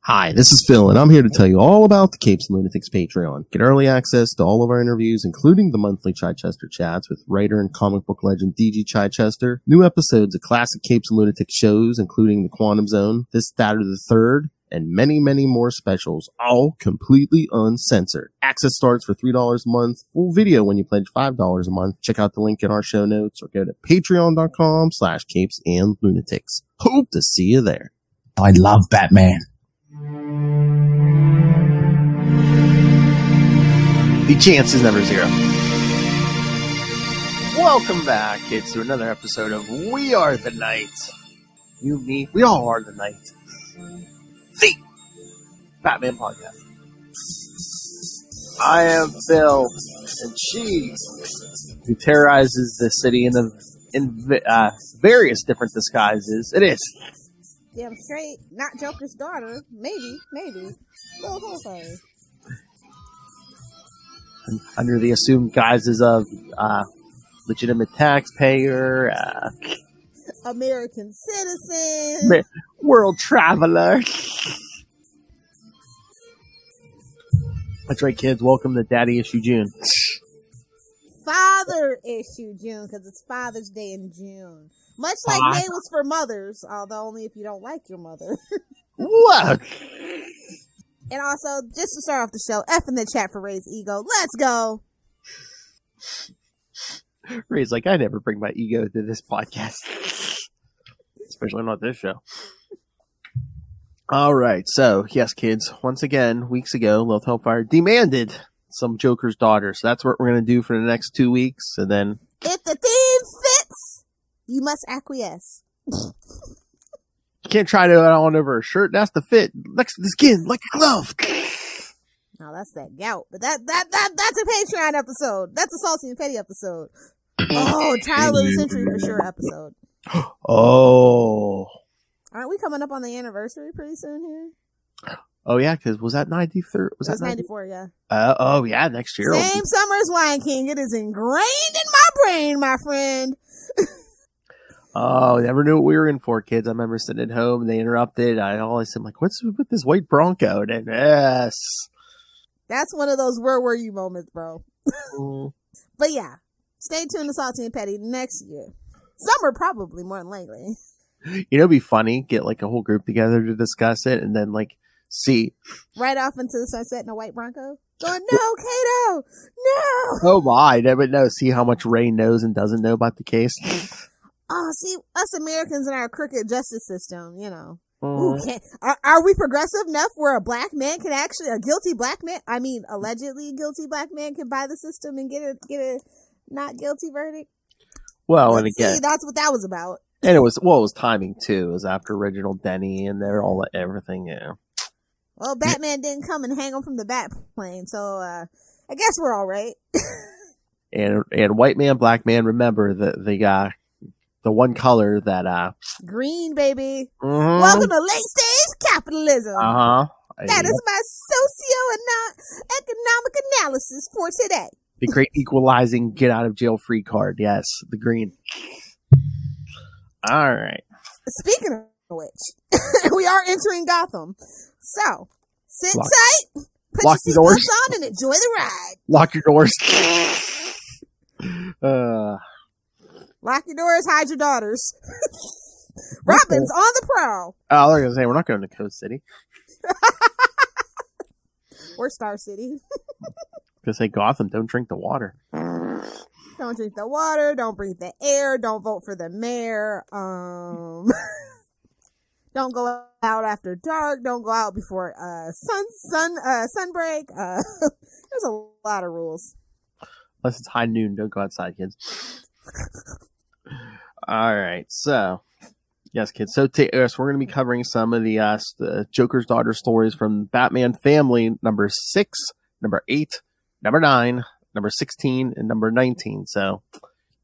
Hi, this is Phil, and I'm here to tell you all about the Capes and Lunatics Patreon. Get early access to all of our interviews, including the monthly Chichester chats with writer and comic book legend DG Chichester, new episodes of classic Capes and Lunatics shows, including The Quantum Zone, This, That, or the Third, and many, many more specials, all completely uncensored. Access starts for $3 a month, full video when you pledge $5 a month. Check out the link in our show notes or go to patreon.com/CapesandLunatics. Hope to see you there. I love Batman. The chance is never zero. Welcome back, kids, to another episode of We Are the Night. You, me, we all are the night. The Batman Podcast. I am Phil, and she, who terrorizes the city in various different disguises. It is. Damn straight, not Joker's daughter. Maybe. Little Hellfire. Under the assumed guises of legitimate taxpayer, American citizen, world traveler. That's right, kids. Welcome to Daddy Issue June. Father Issue June, because it's Father's Day in June. Much like May was for mothers, although only if you don't like your mother. What? And also, just to start off the show, F in the chat for Ray's ego. Let's go. Ray's like, I never bring my ego to this podcast. Especially not this show. All right. So, yes, kids. Once again, weeks ago, Lilith Hellfire demanded some Joker's daughter. So that's what we're going to do for the next 2 weeks. And then, if the theme fits, you must acquiesce. You can't try to add on over a shirt. That's the fit next to the skin, like a glove. No, that's that gout. But that's a Patreon episode. That's a Salty and Petty episode. Oh, Tyler of the Century for sure episode. Oh. Aren't we coming up on the anniversary pretty soon here? Oh, yeah, because was that 93? Was that 94, yeah. Oh, yeah, next year. Same summer as Lion King. It is ingrained in my brain, my friend. Oh, never knew what we were in for, kids. I remember sitting at home and they interrupted. I always said, like, what's with this white Bronco? And yes. That's one of those where were you moments, bro. But yeah, stay tuned to Salty and Petty next year. Summer, probably, more than likely. You know, it'd be funny, get like a whole group together to discuss it and then like see. Right off into the sunset in a white Bronco. Going, no, Kato, no. Oh my, never know. See how much Ray knows and doesn't know about the case. Oh, see, us Americans in our crooked justice system, you know. Ooh, are we progressive enough where a black man can actually, a guilty black man, I mean, allegedly guilty black man can buy the system and get a not guilty verdict? Well, Let's and again, see, that's what that was about. And it was timing too. It was after original Denny and they're all everything, yeah. Well, Batman didn't come and hang him from the bat plane, so, I guess we're all right. and white man, black man, remember that the one color that green, baby. Mm-hmm. Welcome to late stage capitalism. That is my socio-economic analysis for today. The great equalizing get out of jail free card. Yes, the green. All right. Speaking of which, we are entering Gotham. So, sit tight, put your seatbelts on, and enjoy the ride. Lock your doors. Lock your doors, hide your daughters. Robin's on the prowl. Oh, they're going to say, we're not going to Coast City. Or Star City. Going to say, Gotham, don't drink the water. Don't drink the water, don't breathe the air, don't vote for the mayor. Don't go out after dark, don't go out before sunbreak. There's a lot of rules. Unless it's high noon, don't go outside, kids. All right, so yes, kids. So we're going to be covering some of the Joker's daughter stories from Batman Family number 6, number 8, number 9, number 16, and number 19. So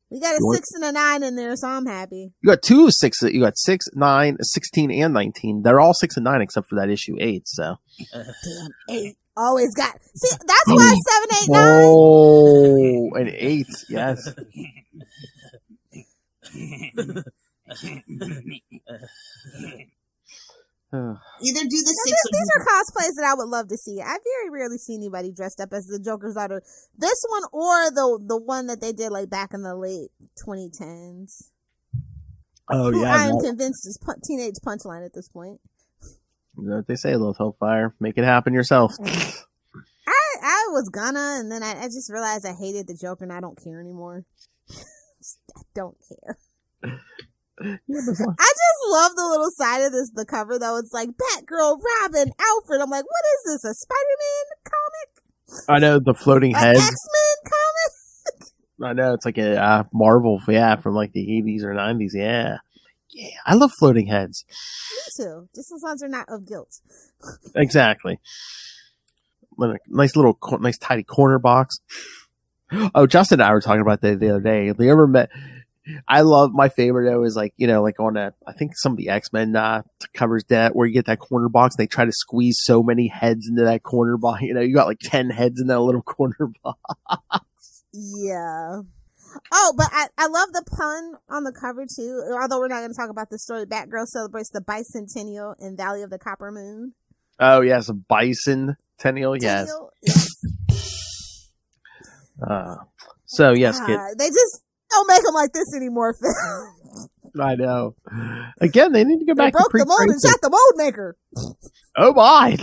we got a 6 and a 9 in there, so I'm happy. You got 2 6s. You got 6, 9, 16, and 19. They're all 6 and 9 except for that issue 8. So damn 8. Always got. See, that's why 7, 8, 9. Oh, and 8. Yes. Either do the Now, 6 these are cosplays that I would love to see. I very rarely see anybody dressed up as the Joker's daughter. This one or the one that they did like back in the late 2010s. Oh, yeah. I am convinced is teenage punchline at this point. You know what they say, Lil Hellfire. Make it happen yourself. I was gonna, and then I just realized I hated the Joker and I don't care anymore. I don't care. I just love the little side of the cover though. It's like Batgirl, Robin, Alfred. I'm like, what is this? A Spider-Man comic? I know, the floating heads. X-Men comic? I know, it's like a Marvel, from like the 80s or 90s. Yeah. Yeah, I love floating heads. Me too. Just as long as they're not of guilt. Exactly. Nice little, nice tidy corner box. Oh, Justin and I were talking about that the other day. Have you ever met? I love, my favorite though is like, like on I think some of the X-Men covers that where you get that corner box and they try to squeeze so many heads into that corner box. You got like 10 heads in that little corner box. Yeah. Oh, but I love the pun on the cover too. Although we're not going to talk about this story. Batgirl celebrates the bicentennial in Valley of the Copper Moon. Oh yes, a bicentennial. Yes. So yes, kid. They just don't make them like this anymore, Phil. I know. Again, they need to go back to broke the mold and shot the mold maker. Oh my!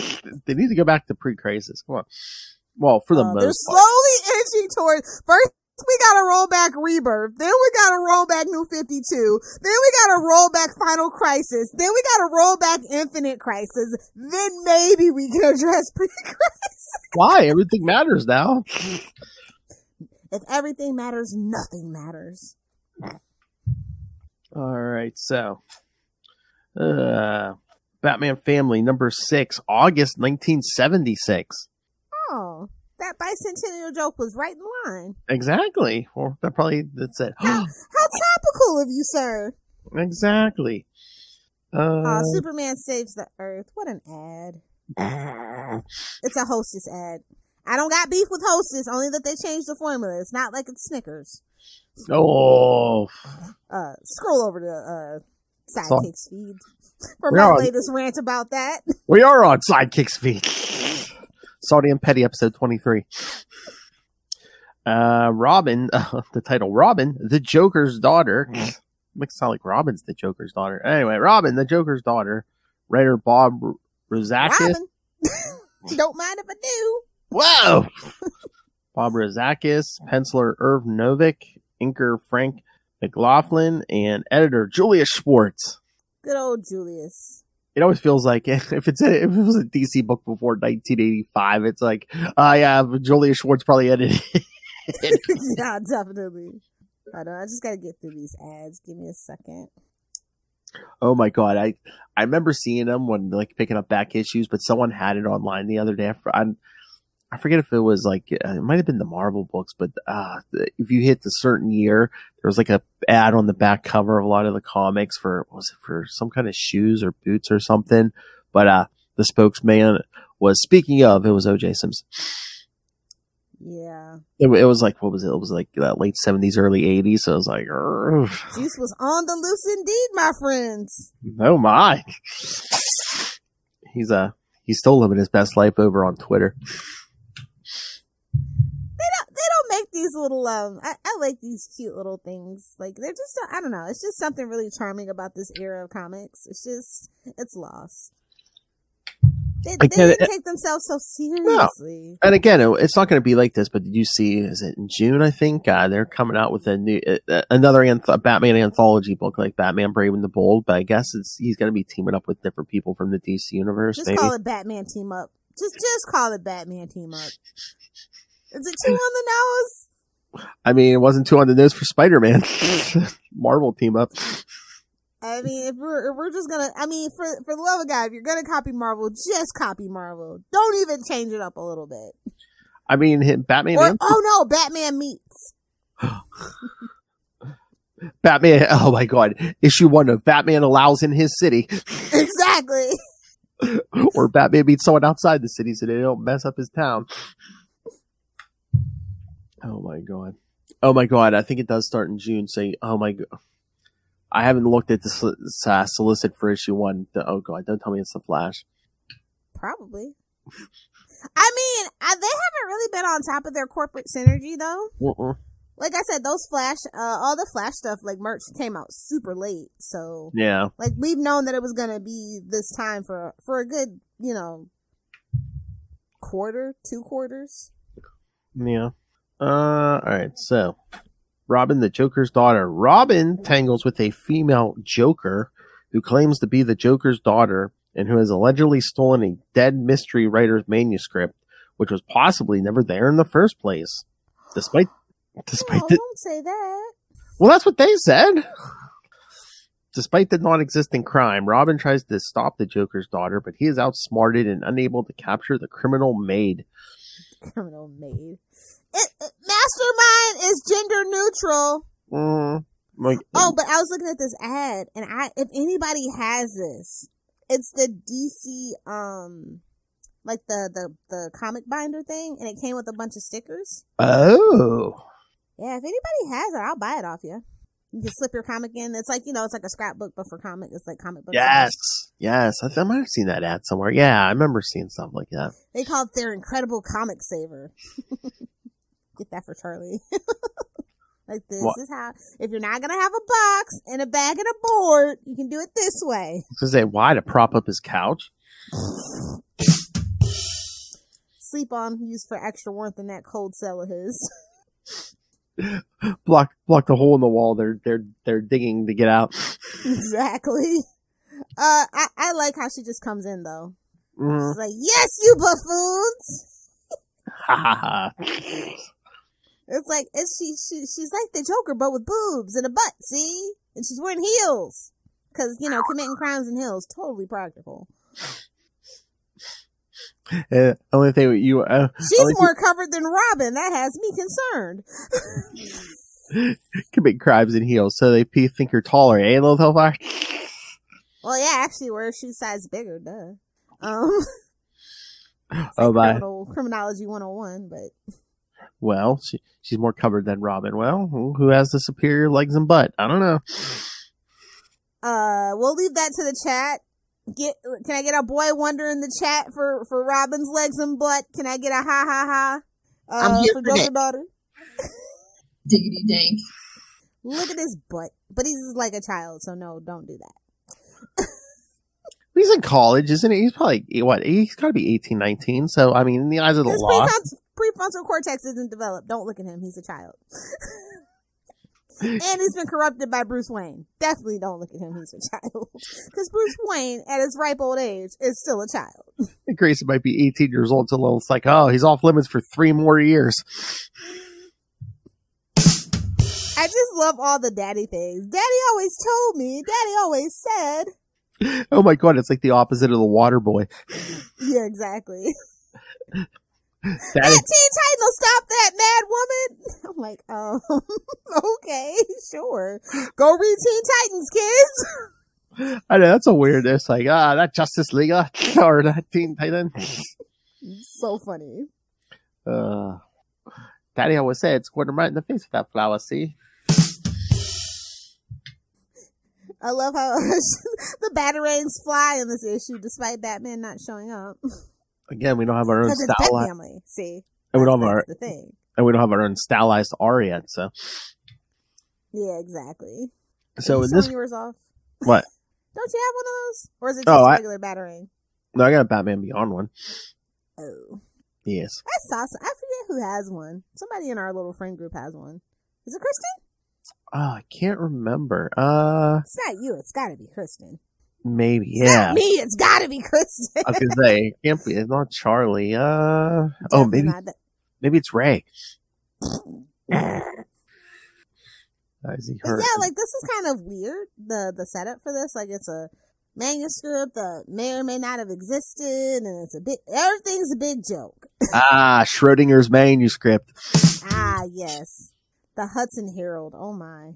They need to go back to pre-crisis. Come on. Well, for the most part. They're slowly inching toward. First, we gotta roll back Rebirth. Then we gotta roll back New 52. Then we gotta roll back Final Crisis. Then we gotta roll back Infinite Crisis. Then maybe we can address pre-crisis. Why? Everything matters now. If everything matters, nothing matters. All right, so Batman Family number 6, August 1976. Oh, that bicentennial joke was right in line. Exactly. Well, that's it. How topical of you, sir. Exactly. Superman saves the Earth. What an ad. It's a Hostess ad. I don't got beef with Hostess, only that they changed the formula. It's not like it's Snickers. Oh. Scroll over to Sidekicks feed for my latest rant about that. We are on Sidekicks feed. Salty and Petty, episode 23. Robin, the title, Robin, the Joker's daughter. Makes it sound like Robin's the Joker's daughter. Anyway, Robin, the Joker's daughter. Writer Bob Rozakis. Robin. Don't mind if I do. Whoa! Bob Rozakis, penciler Irv Novick, inker Frank McLaughlin, and editor Julius Schwartz. Good old Julius. It always feels like if it was a DC book before 1985, it's like, yeah, Julius Schwartz probably edited it. Yeah, definitely. I just gotta get through these ads. Give me a second. Oh my god, I remember seeing them when like picking up back issues, but someone had it online the other day. I forget if it was like, it might have been the Marvel books, but if you hit the certain year, there was like a ad on the back cover of a lot of the comics for some kind of shoes or boots or something. But the spokesman was, speaking of, it was O.J. Simpson. Yeah. It was like, what was it? It was like late 70s, early 80s. So it was like, Juice was on the loose indeed, my friends. Oh my. He's still living his best life over on Twitter. They don't make these little I like these cute little things. Like they're just, I don't know, it's just something really charming about this era of comics. It's lost. They didn't take themselves so seriously. No. And again, it's not going to be like this, but did you see, is it in June, I think? They're coming out with a new, another Batman anthology book, like Batman Brave and the Bold, but I guess he's going to be teaming up with different people from the DC universe. Just call it Batman Team Up. Just call it Batman Team Up. Is it too on the nose? I mean, it wasn't too on the nose for Spider-Man. Marvel Team Up. I mean, if we're just gonna, I mean, for the love of God, if you're gonna copy Marvel, just copy Marvel. Don't even change it up a little bit. I mean, Batman. Batman meets. Batman. Oh my God! Issue 1 of Batman Allows in His City. Exactly. Or Batman meets someone outside the city so they don't mess up his town. Oh my God! Oh my God! I think it does start in June. So, oh my God! I haven't looked at the solicit for issue 1. Oh god, don't tell me it's the Flash. Probably. I mean, they haven't really been on top of their corporate synergy though. Like I said, those Flash, all the Flash stuff, like merch came out super late. So yeah, like we've known that it was gonna be this time for a good, quarter, 2 quarters. Yeah. All right. So, Robin, the Joker's daughter. Robin tangles with a female Joker who claims to be the Joker's daughter and who has allegedly stolen a dead mystery writer's manuscript, which was possibly never there in the first place. Despite don't say that. Well, that's what they said. Despite the non-existent crime, Robin tries to stop the Joker's daughter, but he is outsmarted and unable to capture the criminal maid. Criminal maid. Mastermind is gender neutral. But I was looking at this ad, and if anybody has this, it's the DC, like the comic binder thing, and it came with a bunch of stickers. Oh. Yeah, if anybody has it, I'll buy it off you. You can slip your comic in. It's like, it's like a scrapbook, but for comic. It's like comic book. Yes. I might have seen that ad somewhere. Yeah, I remember seeing something like that. They call it their incredible comic saver. Get that for Charlie. Like, this is how, if you're not going to have a box and a bag and a board, you can do it this way. I was going to say, why? To prop up his couch? Sleep on, used for extra warmth in that cold cell of his. Block the hole in the wall they're digging to get out. Exactly. I like how she just comes in though. She's like, yes, you buffoons. Ha ha ha. It's like she's like the Joker but with boobs and a butt, see? And she's wearing heels. Cause committing crimes in heels, totally practical. Only thing she's more covered than Robin. That has me concerned. Commit crimes in heels, so they think you're taller, eh, little Hellfire? Well, yeah, actually, wear a shoe size bigger, duh. Criminology 101, but well, she's more covered than Robin. Well, who has the superior legs and butt? I don't know. We'll leave that to the chat. Can I get a boy wonder in the chat for Robin's legs and butt? Can I get a ha ha ha? I'm here for Joker daughter. Diggity dang. Look at his butt, but he's like a child, so no, don't do that. He's in college, isn't he? He's probably he's got to be 18, 19. So I mean, in the eyes of the law, prefrontal cortex isn't developed. Don't look at him; he's a child. And he's been corrupted by Bruce Wayne. Definitely don't look at him. He's a child. Because Bruce Wayne, at his ripe old age, is still a child. Grayson might be 18 years old. So it's like, oh, he's off limits for 3 more years. I just love all the daddy things. Daddy always told me. Daddy always said. Oh my god, it's like the opposite of the water boy. Yeah, exactly. That Teen Titan will stop that mad woman. I'm like, okay, sure. Go read Teen Titans, kids. I know, that's a weird. It's like, that Justice League or that Teen Titan. So funny. Daddy always said, squirt him right in the face with that flower, see? I love how the batarangs fly in this issue despite Batman not showing up. Again, we don't have our own stylized family. See, and we don't have the thing. And we don't have our own stylized R yet. So, yeah, exactly. So in this, yours off. What? Don't you have one of those, or is it just a regular batarang? No, I got a Batman Beyond one. Oh, yes. I forget who has one. Somebody in our little friend group has one. Is it Kristen? I can't remember. It's not you. It's got to be Kristen. Maybe, yeah. It's not me, it's gotta be Kristen. I was gonna say, it can't be, it's not Charlie. Maybe it's Ray. Is he hurt? Yeah, like this is kind of weird, the setup for this. Like it's a manuscript that may or may not have existed, and everything's a big joke. Schrodinger's manuscript. Yes. The Hudson Herald, oh my.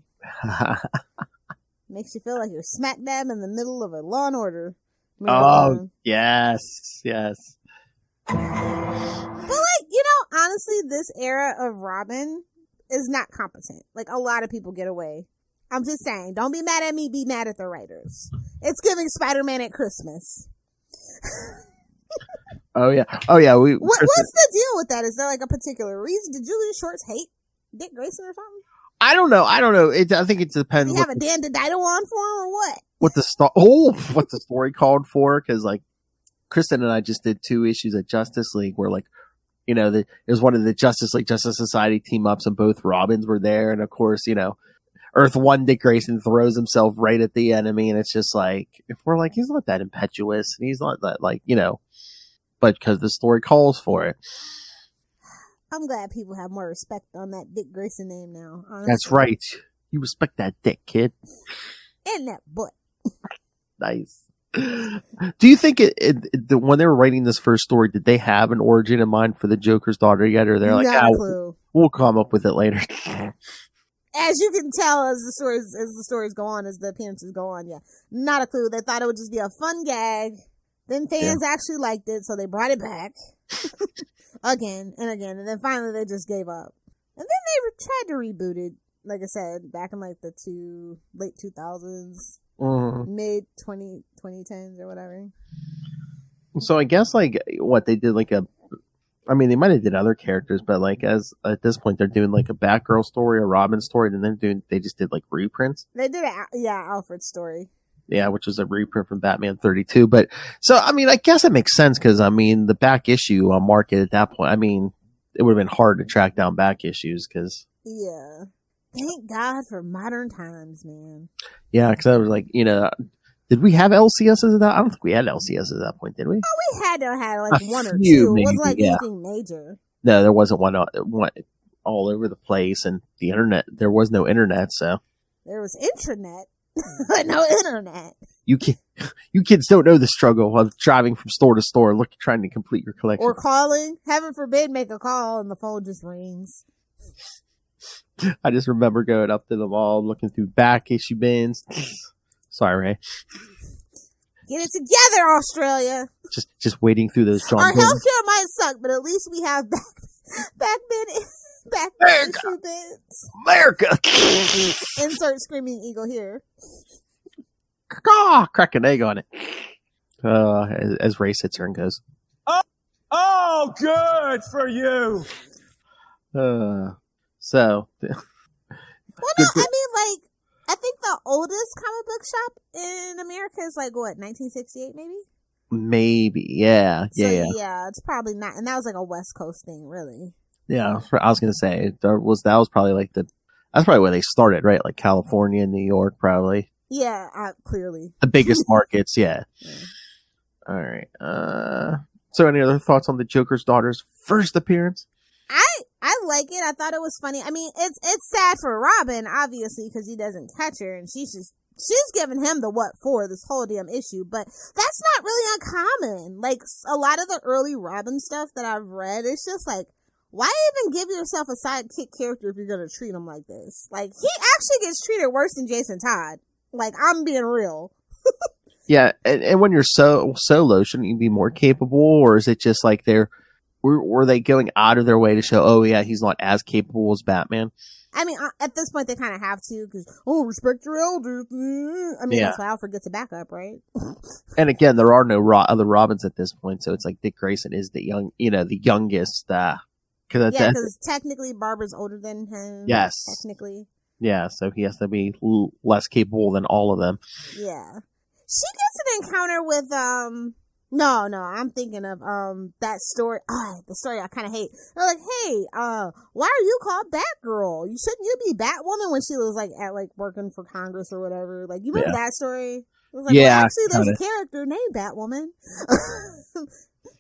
Makes you feel like you're smack dab in the middle of a Law and Order. Yes. But honestly, this era of Robin is not competent. Like, a lot of people get away. I'm just saying, don't be mad at me, be mad at the writers. It's giving Spider-Man at Christmas. Oh yeah. What's the deal with that? Is there like a particular reason? Did Julius Shorts hate Dick Grayson or something? I don't know. I think it depends. Do you have a Dan DiDio on for him or what? What the story called for? Because like Kristen and I just did 2 issues at Justice League where like, you know, it was one of the Justice League Justice Society team ups and both Robins were there, and of course, you know, Earth 1 Dick Grayson throws himself right at the enemy, and it's just like, if we're like, he's not that impetuous, and he's not that like, you know, but because the story calls for it. I'm glad people have more respect on that Dick Grayson name now. Honestly. That's right. You respect that dick, kid. And that butt. Nice. Do you think when they were writing this first story, did they have an origin in mind for the Joker's daughter yet? Or they're like, clue. We'll come up with it later. As you can tell, as the stories go on, as the appearances go on, yeah, not a clue. They thought it would just be a fun gag. Then fans actually liked it, so they brought it back again and again, and then finally they just gave up. And then they tried to reboot it, like I said, back in like the late 2000s, mid 2010s or whatever. So I guess like what they did, like they might have did other characters, but like at this point they're doing like a Batgirl story, a Robin story, and then they just did like reprints. They did Alfred's story. Yeah, which was a reprint from Batman 32. But so I mean, I guess it makes sense because I mean the back issue on market at that point. I mean, it would have been hard to track down back issues because. Yeah, thank God for modern times, man. Yeah, because I was like, you know. Did we have LCSs at that? I don't think we had LCSs at that point, did we? Oh, we had to have like one or two. Maybe, it wasn't like anything major. No, there wasn't one all over the place, and the internet. There was no internet, so there was intranet, but no internet. You kids don't know the struggle of driving from store to store, trying to complete your collection, or calling. Heaven forbid, make a call and the phone just rings. I just remember going up to the mall, looking through back issue bins. Sorry, Ray. Get it together, Australia. Just wading through those John. Our healthcare might suck, but at least we have back issue bins. America. Insert screaming eagle here. Crack an egg on it. As Ray sits here and goes, Oh, good for you. So. Well, no, I mean, like. I think the oldest comic book shop in America is like, what, 1968 maybe? Maybe, yeah. Yeah, it's probably not. And that was like a West Coast thing, really. Yeah, I was going to say, that was probably like that's probably where they started, right? Like California and New York, probably. Yeah, clearly. The biggest markets, yeah. All right. So any other thoughts on the Joker's daughter's first appearance? I like it. I thought it was funny. I mean, it's sad for Robin, obviously, because he doesn't catch her, and she's giving him the what for this whole damn issue, but that's not really uncommon. Like, a lot of the early Robin stuff that I've read, it's just like, why even give yourself a sidekick character if you're gonna treat him like this? Like, he actually gets treated worse than Jason Todd. Like, I'm being real. Yeah, and when you're solo, shouldn't you be more capable, or is it just like were they going out of their way to show, oh yeah, he's not as capable as Batman? I mean, at this point they kind of have to, because, respect your elders. I mean, that's why Alfred gets a backup, right? And again, there are no other Robins at this point, so it's like Dick Grayson is the youngest. Because technically Barbara's older than him. Yes. Technically. Yeah, so he has to be less capable than all of them. Yeah. She gets an encounter with, No, I'm thinking of that story. The story I kind of hate. They're like, hey, why are you called Batgirl? Shouldn't you be Batwoman when she was like at like working for Congress or whatever? Like, you remember that story? It was like, well, actually, there's a character named Batwoman.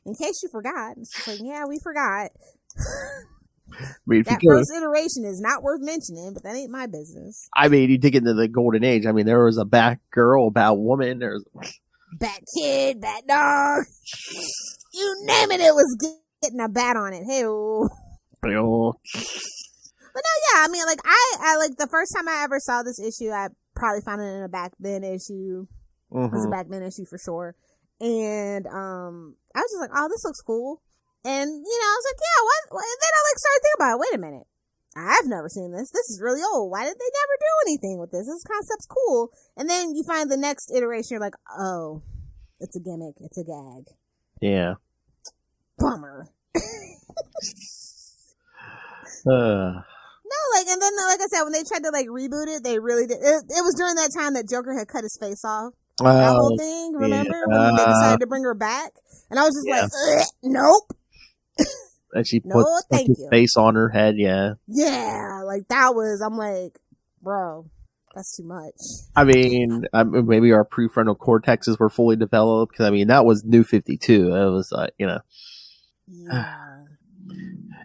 In case you forgot, it's just like, yeah, we forgot. That first iteration is not worth mentioning, but that ain't my business. I mean, you dig into the golden age. I mean, there was a Batgirl, Batwoman. There's Bat Kid, Bat Dog. You name it, it was getting a bat on it. Hey. But no, yeah, I mean, like, I like the first time I ever saw this issue, I probably found it in a back bin issue. It was a back bin issue for sure. And I was just like, oh, this looks cool. And, I was like, yeah, what? And then I like started thinking about it. Wait a minute. I've never seen this. This is really old. Why did they never do anything with this? This concept's cool. And then you find the next iteration, you're like, oh, it's a gimmick. It's a gag. Yeah. Bummer. No, and then, like I said, when they tried to, reboot it, they really did. It was during that time that Joker had cut his face off. That whole thing, remember? Yeah. When they decided to bring her back? And I was just like, nope. And she put his face on her head, yeah. Yeah, I'm like, bro, that's too much. I mean, maybe our prefrontal cortexes were fully developed, because, that was New 52. It was, Yeah.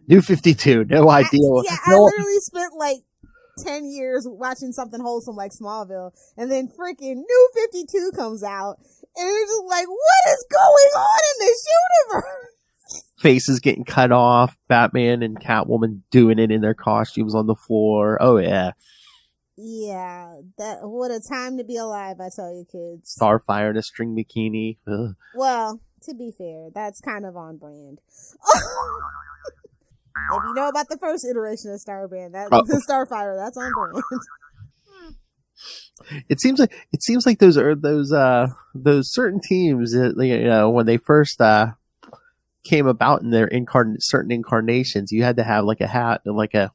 New 52, no idea. I literally spent 10 years watching something wholesome like Smallville, and then freaking New 52 comes out, and it's just like, what is going on in this universe? Faces getting cut off, Batman and Catwoman doing it in their costumes on the floor. Oh, yeah. Yeah, what a time to be alive, I tell you, kids. Starfire in a string bikini. Ugh. Well, to be fair, that's kind of on brand. If you know about the first iteration of Starfire, that's on brand. It seems like those certain teams that, when they first came about in their certain incarnations, you had to have a hat and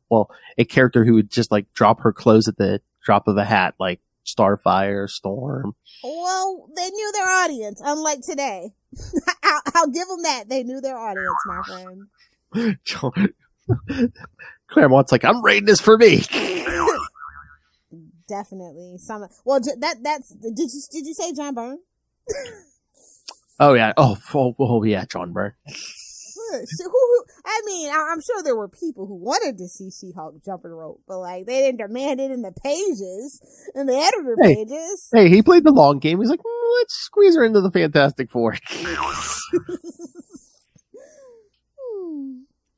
a character who would just drop her clothes at the drop of a hat, like Starfire, Storm. Well, they knew their audience, unlike today. I'll give them that. They knew their audience, my friend. Claremont's like, I'm rating this for me. Definitely. That's did you say John Byrne? Oh yeah. Oh yeah, John Byrne. I'm sure there were people who wanted to see She-Hulk jumping rope, but they didn't demand it in the pages, in the editor pages. Hey, he played the long game. He's like, let's squeeze her into the Fantastic Four.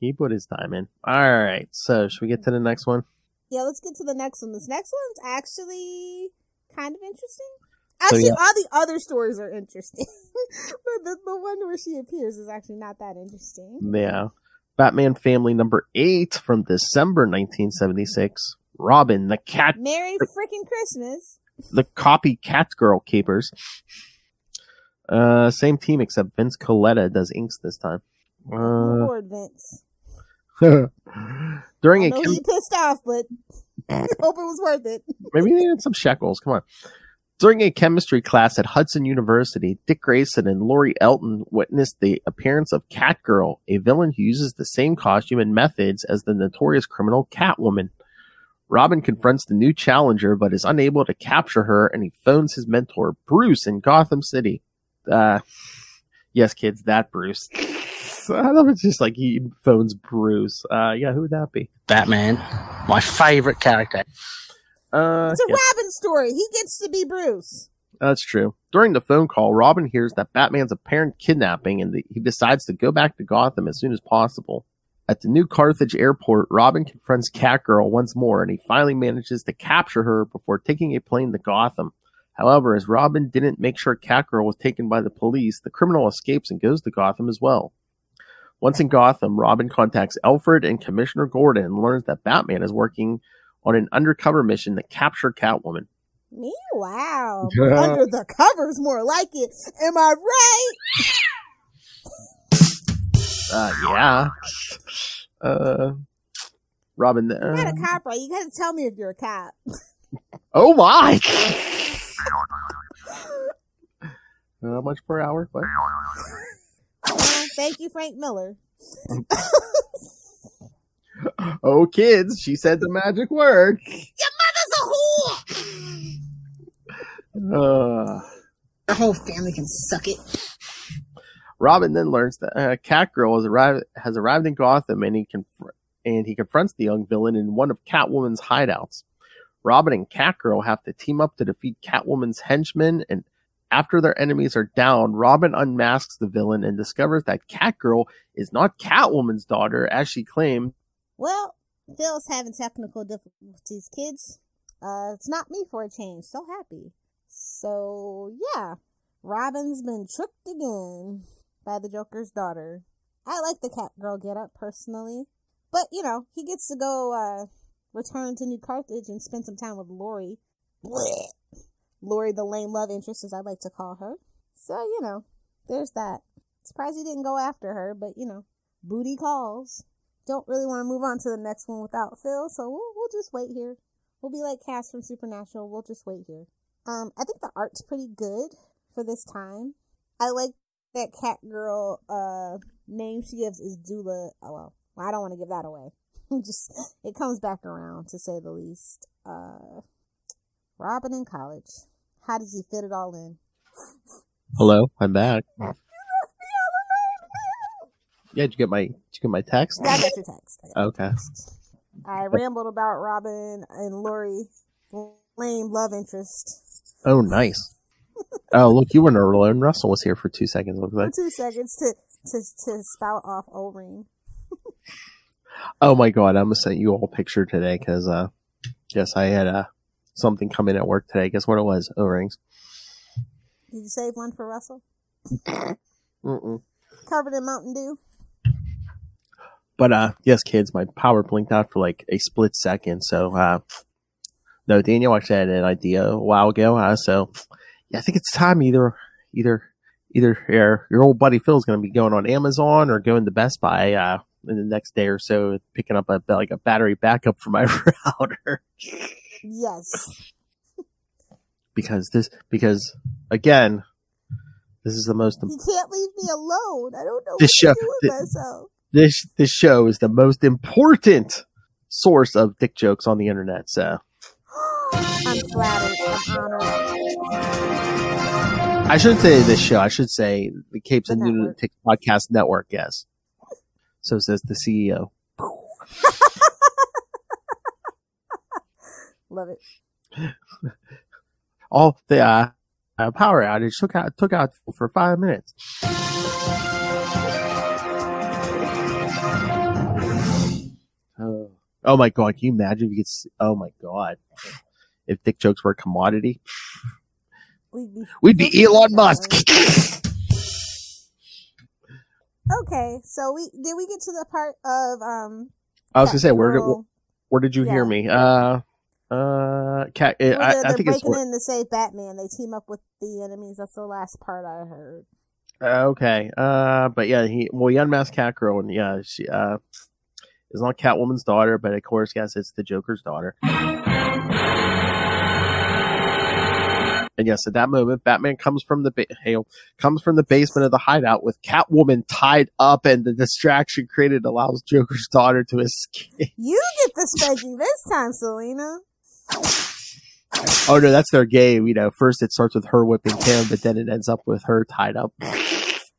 He put his time in. All right. So, should we get to the next one? Yeah, let's get to the next one. This next one's actually kind of interesting. Actually, all the other stories are interesting. But the one where she appears is actually not that interesting. Yeah. Batman Family number 8 from December 1976. Robin, the cat. Merry freaking Christmas. The copycat girl capers. Same team except Vince Coletta does inks this time. Lord, Vince. During he pissed off, but I hope it was worth it. Maybe they needed some shekels. Come on. During a chemistry class at Hudson University, Dick Grayson and Laurie Elton witnessed the appearance of Catgirl, a villain who uses the same costume and methods as the notorious criminal Catwoman. Robin confronts the new challenger, but is unable to capture her, and he phones his mentor, Bruce, in Gotham City. Yes, kids, that Bruce. I love it's just he phones Bruce. Yeah, who would that be? Batman, my favorite character. It's a Robin story. He gets to be Bruce. That's true. During the phone call, Robin hears that Batman's apparent kidnapping, and he decides to go back to Gotham as soon as possible. At the New Carthage airport, Robin confronts Catgirl once more, and he finally manages to capture her before taking a plane to Gotham. However, as Robin didn't make sure Catgirl was taken by the police, the criminal escapes and goes to Gotham as well. Once in Gotham, Robin contacts Alfred and Commissioner Gordon and learns that Batman is working on an undercover mission to capture Catwoman. Wow. Under the covers, more like it. Am I right? Yeah. Robin. You're not a cop, right? You gotta tell me if you're a cop. Oh my! How much per hour? What? Thank you, Frank Miller. Oh, kids, she said the magic word. Your mother's a whore! The whole family can suck it. Robin then learns that Catgirl has arrived in Gotham, and he confronts the young villain in one of Catwoman's hideouts. Robin and Catgirl have to team up to defeat Catwoman's henchmen, and after their enemies are down, Robin unmasks the villain and discovers that Catgirl is not Catwoman's daughter, as she claimed. Well, Phil's having technical difficulties, kids. It's not me for a change. So happy. So, yeah. Robin's been tricked again by the Joker's daughter. I like the Catgirl getup, personally. But, you know, he gets to go, return to New Carthage and spend some time with Lori. Blech. Lori, the lame love interest, as I like to call her. So, you know, there's that. Surprised he didn't go after her, but, you know, booty calls. Don't really want to move on to the next one without Phil, so we'll just wait here. We'll be like Cass from Supernatural. We'll just wait here. I think the art's pretty good for this time. I like that cat girl, name she gives is Duela. Oh, well, I don't want to give that away. Just, it comes back around, to say the least. Robin in college. How does he fit it all in? Hello, I'm back. Yeah, did you get my text? Yeah, I got your text. Okay. I rambled about Robin and Lori, lame love interest. Oh, nice. Oh, look, you weren't alone. Russell was here for 2 seconds. Looks like. For 2 seconds to spout off O-ring. Oh my God, I'm gonna send you all a picture today because yes, I had something come in at work today. Guess what it was? O-rings. Did you save one for Russell? Mm-mm. Covered in Mountain Dew. But yes, kids, my power blinked out for like a split second. So no, Daniel actually had an idea a while ago. So yeah, I think it's time either your old buddy Phil's going to be going on Amazon or going to Best Buy in the next day or so, picking up a battery backup for my router. Yes. Because again, this is the most. You can't leave me alone. I don't know this what show, to do with myself. This show is the most important source of dick jokes on the internet. So I'm flattered. I'm honored. I shouldn't say this show. I should say the Capes and The network. Lunatics Podcast Network. Yes. So says the CEO. Love it. All the power outage took out for 5 minutes. Oh my God! Can you imagine if you could? Oh my God! If dick jokes were a commodity, we'd be Elon Musk. Okay, so did we get to the part of I was gonna say Batgirl? where did you hear me? Cat. They're I think it's breaking in to save Batman. They team up with the enemies. That's the last part I heard. okay. But yeah, he unmasked Catgirl, and yeah, she is not Catwoman's daughter, but of course, yes, it's the Joker's daughter. And yes, at that moment, Batman comes from the basement of the hideout with Catwoman tied up, and the distraction created allows Joker's daughter to escape. You get the spanking this time, Selena. Oh no, that's their game. You know, first it starts with her whipping him, but then it ends up with her tied up.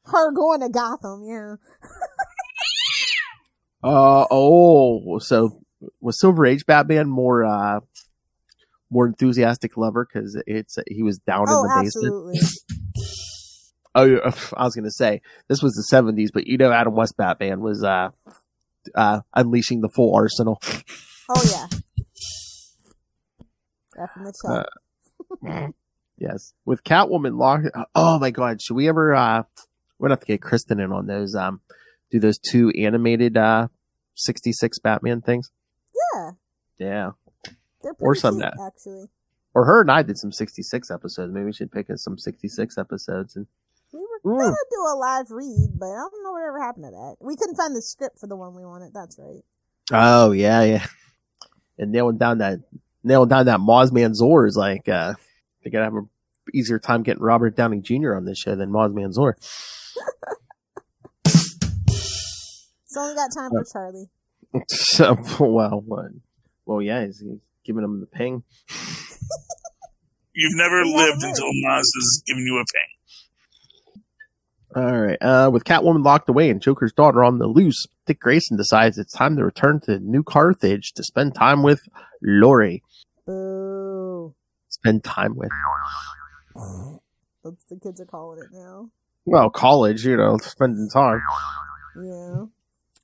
Her going to Gotham, yeah. So was Silver Age Batman more enthusiastic lover because he was down in the basement? Absolutely. Oh, I was gonna say this was the 70s, but you know, Adam West Batman was unleashing the full arsenal. Oh yeah. That's in the chat. Yes, with Catwoman locked. Oh my God, should we ever? We'd have to get Kristen in on those. Do those 2 animated 66 Batman things? Yeah. Yeah. They're Or pretty some cute, that. actually. Or her and I did some 66 episodes. Maybe we should pick some 66 episodes and. We were gonna do a live read, but I don't know whatever happened to that. We couldn't find the script for the one we wanted. That's right. Oh yeah. And nailing down that Mothman Zor is like they gotta have an easier time getting Robert Downey Jr. on this show than Mothman Zor. It's only got time for Charlie. So well, yeah, he's giving him the ping. You've never lived until Maz has given you a ping. All right. With Catwoman locked away and Joker's daughter on the loose, Dick Grayson decides it's time to return to New Carthage to spend time with Lori. Boo. Spend time with. That's the kids are calling it now. Well, college, spending time. Yeah.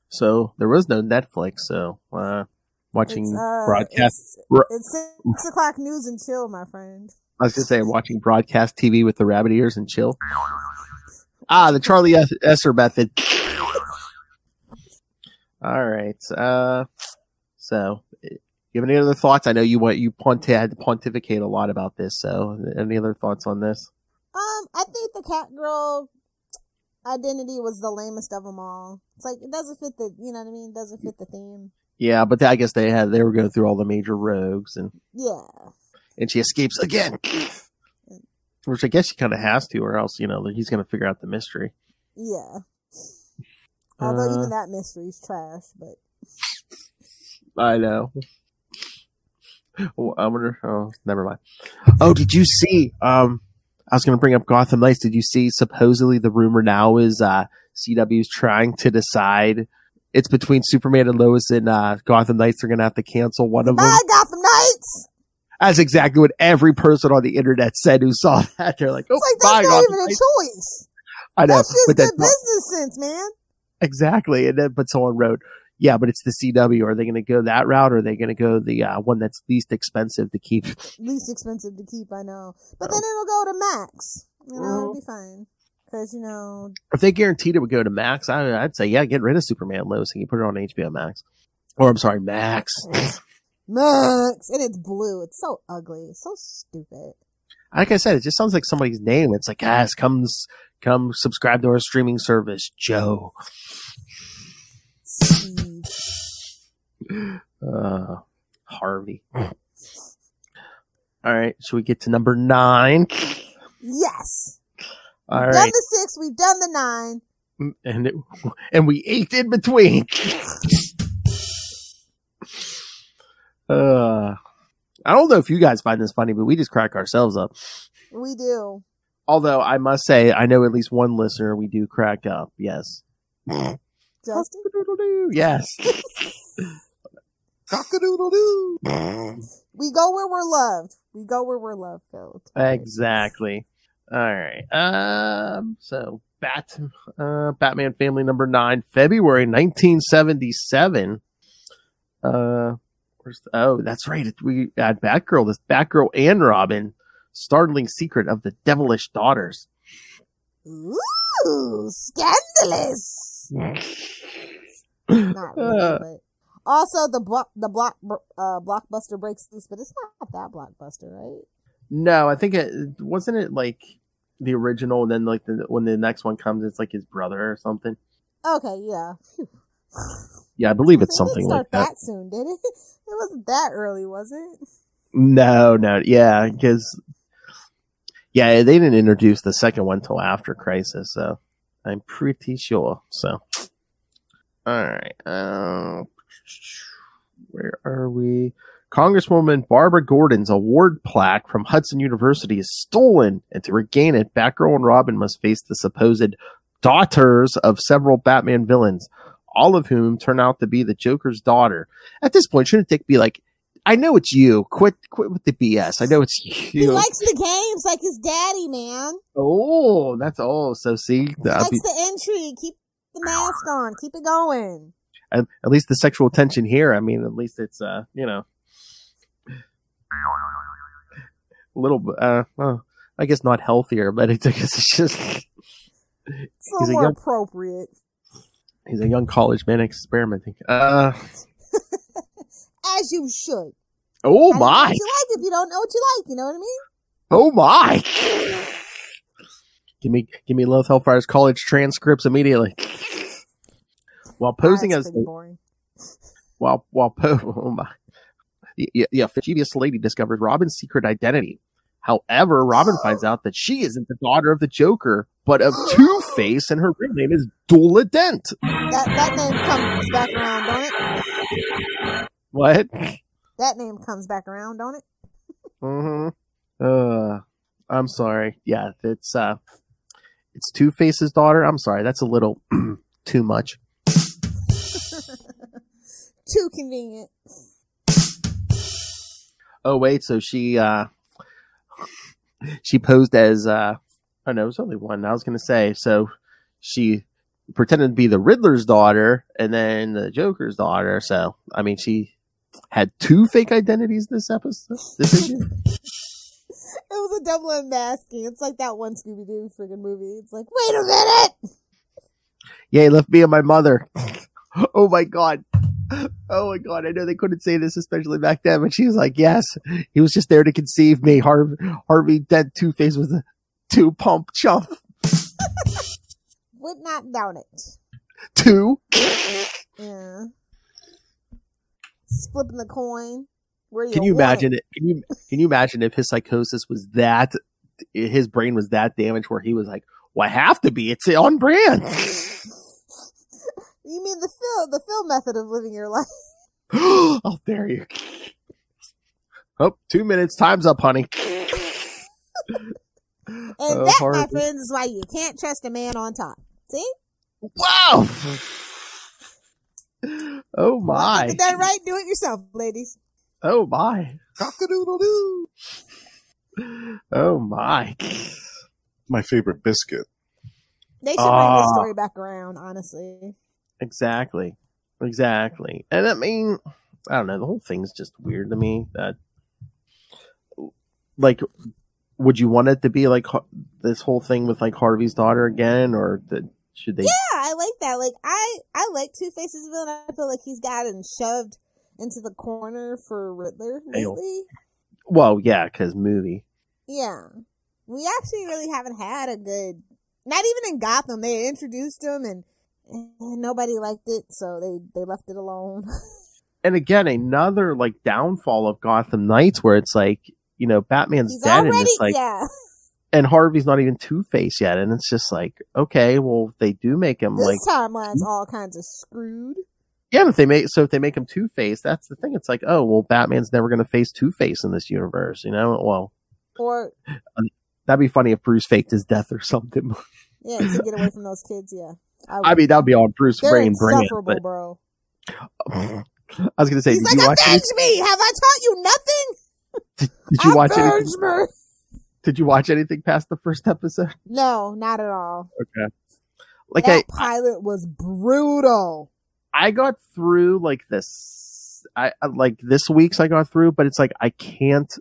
So there was no Netflix, so watching broadcast. It's 6 o'clock news and chill, my friend. I was just saying, watching broadcast TV with the rabbit ears and chill. The Charlie Esser method. All right. So you have any other thoughts? I know you had to pontificate a lot about this. So any other thoughts on this? I think the Catgirl identity was the lamest of them all. It's like, it doesn't fit the, you know what I mean? It doesn't fit the theme. Yeah, but I guess they were going through all the major rogues and she escapes again. Which I guess she kind of has to, or else, he's going to figure out the mystery. Yeah. Although even that mystery's trash, but. I know. Well, I wonder. Oh, never mind. Oh, did you see? I was going to bring up Gotham Knights. Did you see? Supposedly, the rumor now is CW's trying to decide. It's between Superman and Lois and Gotham Knights. They're going to have to cancel one of them. Bye, Gotham Knights. That's exactly what every person on the internet said who saw that. They're like, "Oh, it's like, that's not even a choice." I know, that's just but good business sense, man. Exactly, and then but someone wrote, "Yeah, but it's the CW. Are they going to go that route, or are they going to go the one that's least expensive to keep?" Least expensive to keep, I know, but then it'll go to Max. It'll be fine because if they guaranteed it would go to Max, I'd say get rid of Superman Lois and you put it on HBO Max, or I'm sorry, Max. Max, and it's blue. It's so ugly. It's so stupid. Like I said, it just sounds like somebody's name. It's like, come subscribe to our streaming service, Joe. Steve. Harvey. All right, should we get to number 9? Yes. All we've right. done the 6. We've done the 9. And we ached in between. I don't know if you guys find this funny, but we just crack ourselves up. We do. Although I must say, I know at least one listener we do crack up. Yes. Justin? Yes. Cock-a-doodle-doo. We go where we're loved. We go where we're loved, Phil. Exactly. All right. So Batman Family number 9, February 1977. That's right. We had Batgirl. This Batgirl and Robin. Startling secret of the devilish daughters. Ooh, scandalous. Not really, but also the blockbuster breaks loose, but it's not that blockbuster, right? No, I think it wasn't like the original, and then like when the next one comes, it's like his brother or something. Okay, yeah. Yeah, I believe it's something like that. That soon, did it? It wasn't that early, was it? No, yeah, because they didn't introduce the second one till after Crisis, so I'm pretty sure. So, all right, where are we? Congresswoman Barbara Gordon's award plaque from Hudson University is stolen, and to regain it, Batgirl and Robin must face the supposed daughters of several Batman villains, all of whom turn out to be the Joker's daughter. At this point, shouldn't Dick be like, I know it's you. Quit with the BS. I know it's you. He likes the games like his daddy, man. Oh, so see. He likes the intrigue. Keep the mask on. Keep it going. At least the sexual tension here. I mean, at least it's, a little, well, I guess not healthier, but it's just. It's a little more appropriate. He's a young college man experimenting. As you should. Oh my! What you like if you don't know what you like, you know what I mean? Oh my! Give me Love Hellfire's college transcripts immediately. While posing as boring. Oh my! Yeah, Mischievous Lady discovers Robin's secret identity. However, Robin finds out that she isn't the daughter of the Joker, but of Two-Face, and her real name is Duela Dent. That name comes back around, don't it? What? That name comes back around, don't it? Mm-hmm. I'm sorry. Yeah, it's Two-Face's daughter. I'm sorry. That's a little too much. Too convenient. Oh wait, so she posed as oh no, it was only one. I was gonna say, so she pretended to be the Riddler's daughter and then the Joker's daughter. So I mean, she had 2 fake identities this episode. This issue. It was a double unmasking. It's like that one Scooby-Doo freaking movie. It's like, wait a minute! Yeah, he left me and my mother. Oh my God. Oh my God. I know they couldn't say this, especially back then, but she was like, yes, he was just there to conceive me. Harvey Dent Two-Face was a two-pump chump. Would not doubt it. Two? Yeah. Flipping the coin. Can you imagine it? Can you imagine if his psychosis was that, his brain was that damaged where he was like, well, I have to be. It's on brand. You mean the Phil method of living your life? How dare you? Oh, 2 minutes. Time's up, honey. And that, Harvey, my friends, is why you can't trust a man on top. See? Wow. Oh my. Get that right, do it yourself, ladies. Oh my. Cock-a-doodle-doo. Oh my. My favorite biscuit. They should bring this story back around, honestly. Exactly. And I mean, I don't know, the whole thing's just weird to me. That, like, would you want it to be like this whole thing with like Harvey's daughter again, or should they? Yeah, I like that. Like, I like Two-Face's villain. I feel like he's gotten shoved into the corner for Riddler lately. Well, yeah, because movie. Yeah. We actually really haven't had a good, not even in Gotham. They introduced him and nobody liked it, so they left it alone. And again, another like downfall of Gotham Knights, where it's like, you know, Batman's he's dead, already, and it's like, yeah. And Harvey's not even Two-Face yet, and it's just like, okay, well, they do make him this like timeline's all kinds of screwed. Yeah, if they make him Two-Face, that's the thing. It's like, oh, well, Batman's never going to face Two-Face in this universe, you know? Well, or that'd be funny if Bruce faked his death or something. Yeah, to get away from those kids. Yeah, I mean, that'd be on Bruce Wayne. Bring it, but bro. I was going to say, he's like, avenge me! Have I taught you nothing? Did you watch anything? Did you watch anything past the first episode? No, not at all. Okay. Like that pilot was brutal. I got through like this. This week's I got through, but it's like I can't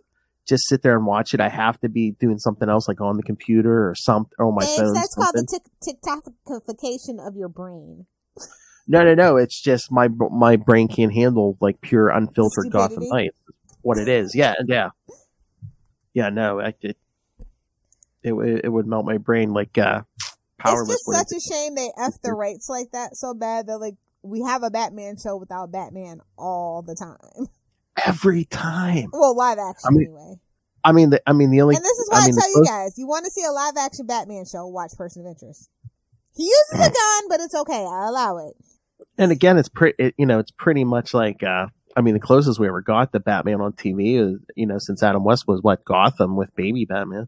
just sit there and watch it. I have to be doing something else, like on the computer or something, or on my phone. That's called the TikTokification of your brain. No. It's just my brain can't handle like pure unfiltered stupidity. Gotham Knights. What it is, yeah. No, it would melt my brain like powerless. It's just such a shame they f the rights like that so bad that like we have a Batman show without Batman all the time. Every time. Well, live action anyway. I mean the only. And this is why I tell you guys, you want to see a live action Batman show, watch Person of Interest. He uses a gun, but it's okay. I allow it. And again, it's pretty much like, the closest we ever got to Batman on TV is, since Adam West was Gotham with baby Batman.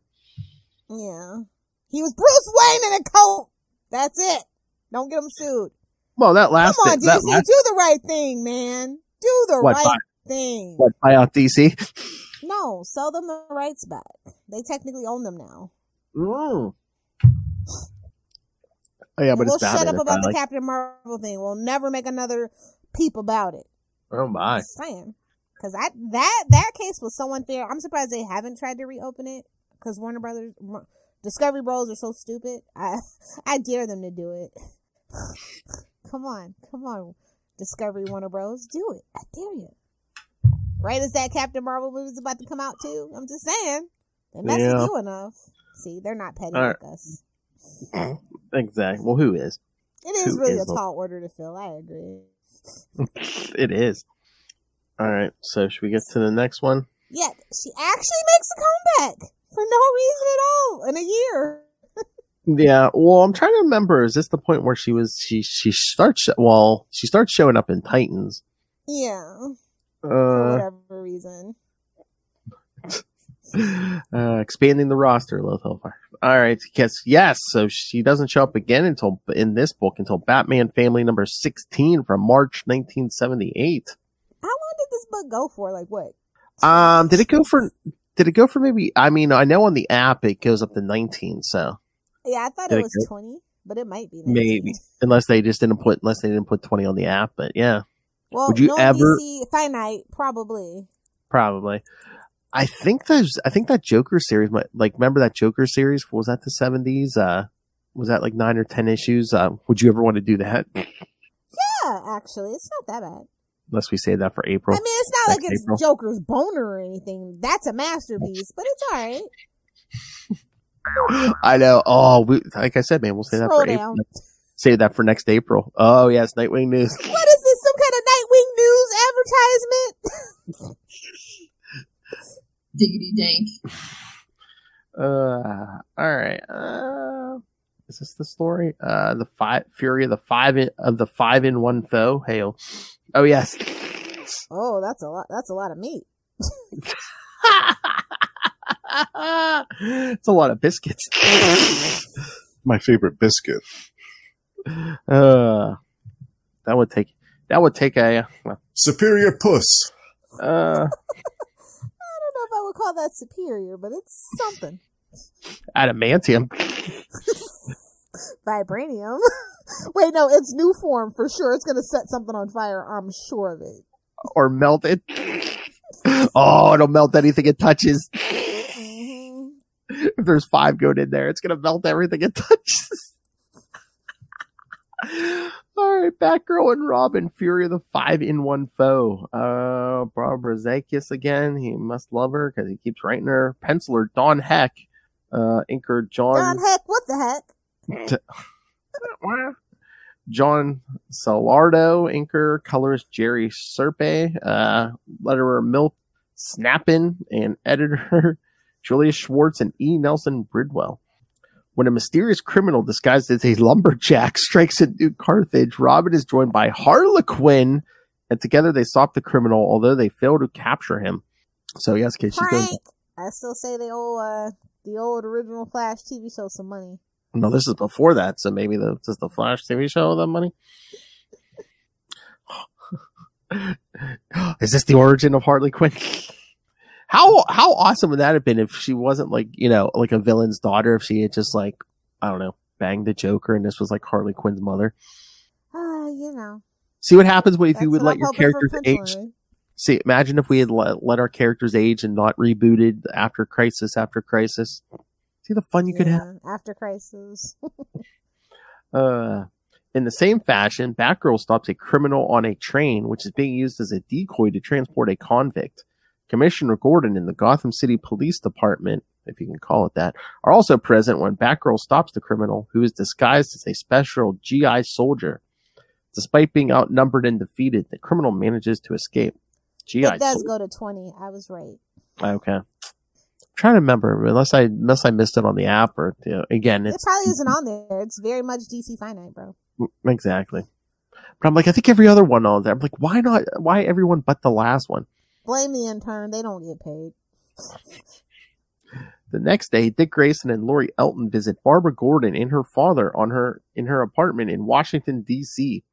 Yeah. He was Bruce Wayne in a coat. That's it. Don't get him sued. Well, that lasted. Come on, DC, do the right thing, man. Do the right thing. What, buy out DC? No, sell them the rights back. They technically own them now. Oh, yeah, but we'll it's shut up about the Captain Marvel thing. We'll never make another peep about it. Oh my! Just saying, because that case was so unfair. I'm surprised they haven't tried to reopen it. Because Warner Brothers, Discovery Bros are so stupid. I dare them to do it. Come on, Discovery Warner Bros, do it. I dare you. Right as that Captain Marvel movie's about to come out too. I'm just saying, they mess with you enough. See, they're not petty like us. Exactly. Well, who is? It is really a tall order to fill. I agree. It is. All right. So should we get to the next one? Yeah, she actually makes a comeback for no reason at all in a year. Yeah. Well, I'm trying to remember. Is this the point where she starts showing up in Titans? Yeah. For whatever reason. Expanding the roster a little Hellfire. All right, yes. So she doesn't show up again until Batman Family number 16 from March 1978. How long did this book go for? Like what? Did it go for maybe? I mean, I know on the app it goes up to 19. So yeah, I thought it was 20, but it might be 19. Maybe unless they didn't put 20 on the app. But yeah. Well, would you ever DC finite? Probably. I think that Joker series, remember that Joker series? Was that the 70s? Was that like 9 or 10 issues? Would you ever want to do that? Yeah, Yeah, actually, it's not that bad. Unless we say that for April. I mean, it's not like it's April. Joker's boner or anything. That's a masterpiece, but it's alright. I know. Oh, like I said, man, we'll say that for April. Save that for next April. Oh, yes, Nightwing News. What is this? Some kind of Nightwing News advertisement? Diggity dank. All right. Is this the story? The Fury of the five in one foe. Hail. Oh, yes. Oh, that's a lot. That's a lot of meat. It's a lot of biscuits. My favorite biscuit. That would take a Superior puss. I don't know if I would call that superior, but it's something. adamantium. Vibranium. Wait, no, it's new form for sure. It's gonna set something on fire. I'm sure of it. Or melt it. Oh, it'll melt anything it touches. Mm-hmm. If there's 5 going in there, it's gonna melt everything it touches. All right, Batgirl and Robin, Fury of the 5-in-1 foe. Barbara Zakis again. He must love her because he keeps writing her. Penciler Don Heck. Inker John. Don Heck, what the heck? John Salardo, inker, colorist Jerry Serpe, letterer Milt Snappin, and editor Julia Schwartz and E. Nelson Bridwell. When a mysterious criminal disguised as a lumberjack strikes at New Carthage, Robin is joined by Harlequin, and together they stop the criminal, although they fail to capture him. So yes, Kate, she's going. I still say the old original Flash TV show some money. No, this is before that, so maybe this is the Flash TV show, the money. Is this the origin of Harley Quinn? How awesome would that have been if she wasn't like a villain's daughter? If she had just I don't know, banged the Joker, and this was like Harley Quinn's mother. See what happens if you would let your characters age. See, imagine if we had let our characters age and not rebooted after Crisis after Crisis. See the fun you could have after Crisis. In the same fashion, Batgirl stops a criminal on a train, which is being used as a decoy to transport a convict. Commissioner Gordon and the Gotham City Police Department, if you can call it that, are also present when Batgirl stops the criminal, who is disguised as a special GI soldier. Despite being outnumbered and defeated, the criminal manages to escape. It does go to 20. I was right. Okay. I'm trying to remember, unless I missed it on the app, or again, it probably isn't on there. It's very much DC Finite, bro. Exactly. But I'm like, I think every other one on there. I'm like, why not? Why everyone but the last one? Blame the intern. They don't get paid. The next day, Dick Grayson and Lori Elton visit Barbara Gordon and her father in her apartment in Washington, D.C.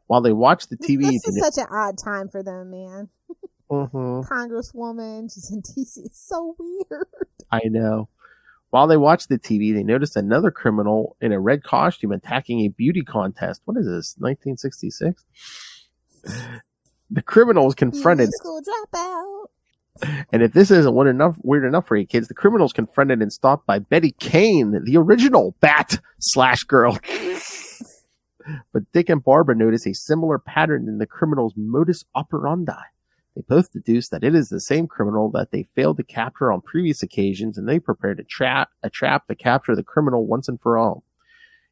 While they watch the TV. This is such an odd time for them, man. Mm-hmm. Congresswoman, she's in D.C. It's so weird. I know. While they watch the TV, they notice another criminal in a red costume attacking a beauty contest. What is this, 1966? The criminal is confronted. School dropout. And if this isn't weird enough for you kids, the criminal is confronted and stopped by Betty Kane, the original Bat/Girl. But Dick and Barbara notice a similar pattern in the criminal's modus operandi. They both deduce that it is the same criminal that they failed to capture on previous occasions, and they prepare to trap to capture the criminal once and for all.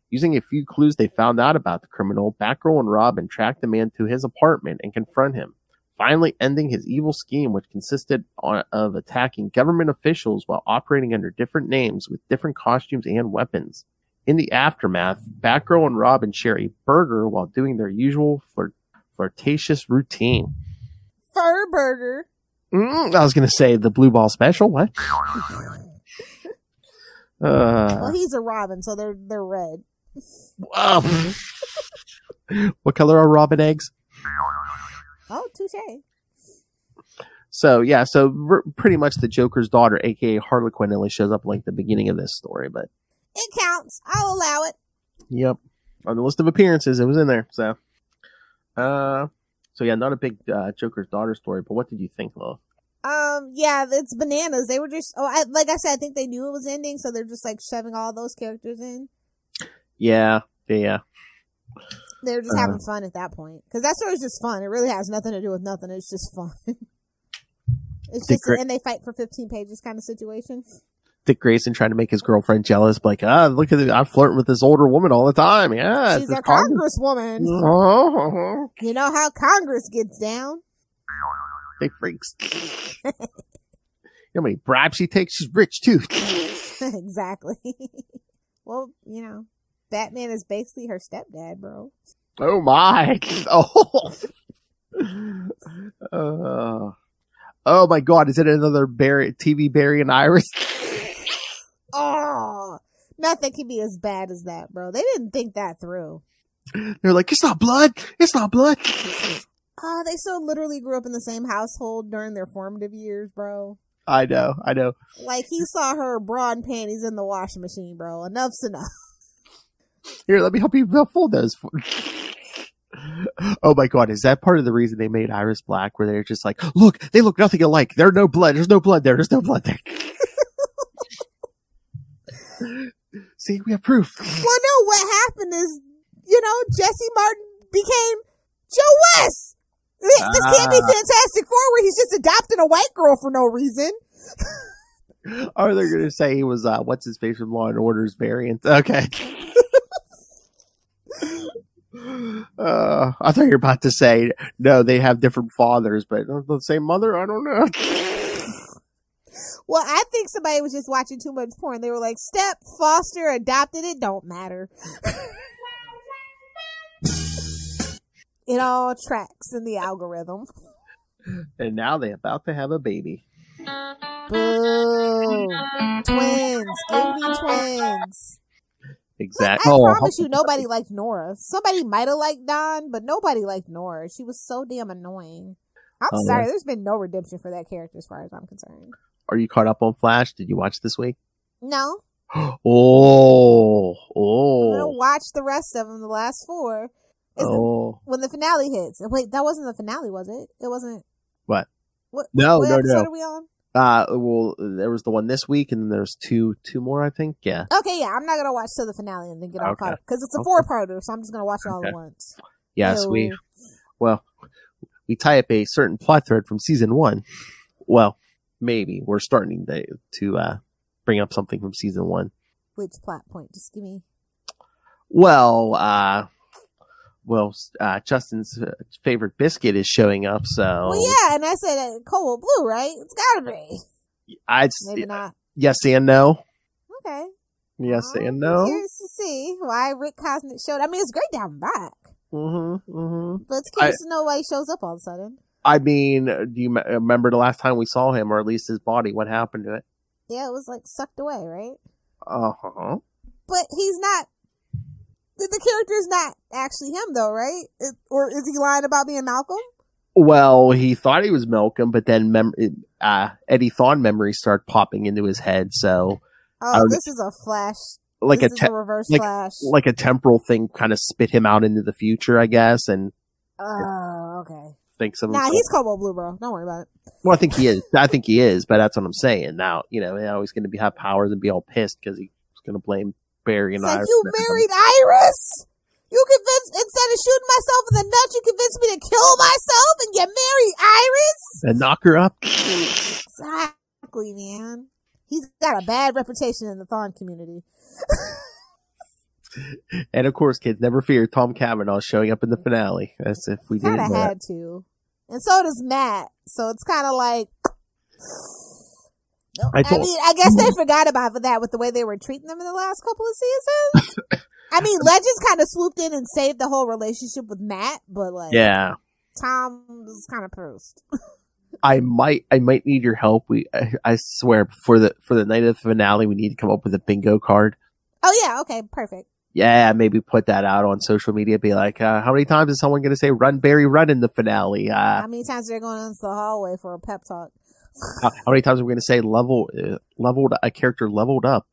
Using a few clues they found out about the criminal, Batgirl and Robin track the man to his apartment and confront him, finally ending his evil scheme, which consisted of attacking government officials while operating under different names with different costumes and weapons. In the aftermath, Batgirl and Robin share a burger while doing their usual flirtatious routine. Fur burger. I was going to say the Blue Ball Special. What? Well, he's a Robin, so they're red. What color are Robin eggs? Oh, touche. So yeah, pretty much the Joker's daughter, aka Harley Quinn, only shows up like the beginning of this story, but it counts. I'll allow it. Yep, on the list of appearances, it was in there. So yeah, not a big Joker's daughter story, but what did you think, Lo? Yeah, it's bananas. They were just like I said, I think they knew it was ending, so they're just like shoving all those characters in. Yeah. They're just having fun at that point. Because that story's just fun. It really has nothing to do with nothing. It's just fun. It's just and they fight for 15 pages kind of situation. Dick Grayson trying to make his girlfriend jealous, like, look at it, I'm flirting with this older woman all the time. Yeah, she's a congresswoman. You know how Congress gets down. They freaks. You know how many bribes she takes? She's rich too. Exactly. Well, you know, Batman is basically her stepdad, bro. Oh my! Oh my God! Is it another TV Barry and Iris? Oh, nothing can be as bad as that, bro. They didn't think that through. They're like, it's not blood. It's not blood. They so literally grew up in the same household during their formative years, bro. I know. Like, he saw her bra and panties in the washing machine, bro. Enough's enough. Here, let me help you fold those. Oh my God, is that part of the reason they made Iris black, where they're just like, look, they look nothing alike. There's no blood there. There's no blood there. See, we have proof. Well, no, what happened is, you know, Jesse Martin became Joe West. This can't be Fantastic Four where he's just adopting a white girl for no reason. Or they're going to say he was, what's his face from Law and Order's variant. Okay. I thought you were about to say, no, they have different fathers, but the same mother? I don't know. Well, I think somebody was just watching too much porn. They were like, step, foster, adopted, it don't matter. It all tracks in the algorithm. And now they're about to have a baby. Boo. Twins. Give me twins. Exactly. I promise you, nobody liked Nora. Somebody might have liked Dawn, but nobody liked Nora. She was so damn annoying. I'm sorry. There's been no redemption for that character as far as I'm concerned. Are you caught up on Flash? Did you watch this week? No. Oh. I'm going to watch the rest of them, the last 4. When the finale hits. Wait, that wasn't the finale, was it? It wasn't. What? No. What episode are we on? Well, there was the one this week, and then there's two more, I think. Yeah. Okay, yeah. I'm not going to watch till the finale and then get all caught up. Because it's a 4-parter, so I'm just going to watch it all at once. Yes, we tie up a certain plot thread from season 1. Well, maybe. We're starting to bring up something from season 1. Which plot point? Just give me. Justin's favorite biscuit is showing up, so. Well, yeah, and I said Cobalt Blue, right? It's gotta be. Maybe not. Yes and no. Okay. Yes and no. I'm curious to see why Rick Cosnick showed. I mean, it's great to have him back. But it's curious to know why he shows up all of a sudden. I mean, do you remember the last time we saw him, or at least his body? What happened to it? Yeah, it was like sucked away, right? Uh-huh. But he's not. The character's not actually him, though, right? Or is he lying about being Malcolm? Well, he thought he was Malcolm, but then Eddie Thawne memories start popping into his head. So, this is a flash. Like this is a reverse flash, like a temporal thing, kind of spit him out into the future, I guess. And okay. Thinks of himself. He's Cobalt Blue, bro. Don't worry about it. Well, I think he is, but that's what I'm saying. Now, you know, he's going to have powers and be all pissed because he's going to blame Barry and Iris. You married Iris? You convinced, instead of shooting myself in the nuts, you convinced me to kill myself and you married Iris? And knock her up? Exactly, man. He's got a bad reputation in the Thawne community. And of course, kids, never fear, Tom Cavanaugh showing up in the finale. As if we didn't know that. Had to. And so does Matt. So it's kind of like... I guess they forgot about that with the way they were treating them in the last couple of seasons. I mean, Legends kind of swooped in and saved the whole relationship with Matt, but yeah, Tom was kind of pissed. I might need your help. I swear, for the night of the finale, we need to come up with a bingo card. Oh yeah, okay, perfect. Yeah, maybe put that out on social media. Be like, how many times is someone going to say "Run, Barry, run" in the finale? How many times are they going into the hallway for a pep talk? How many times are we going to say leveled a character leveled up?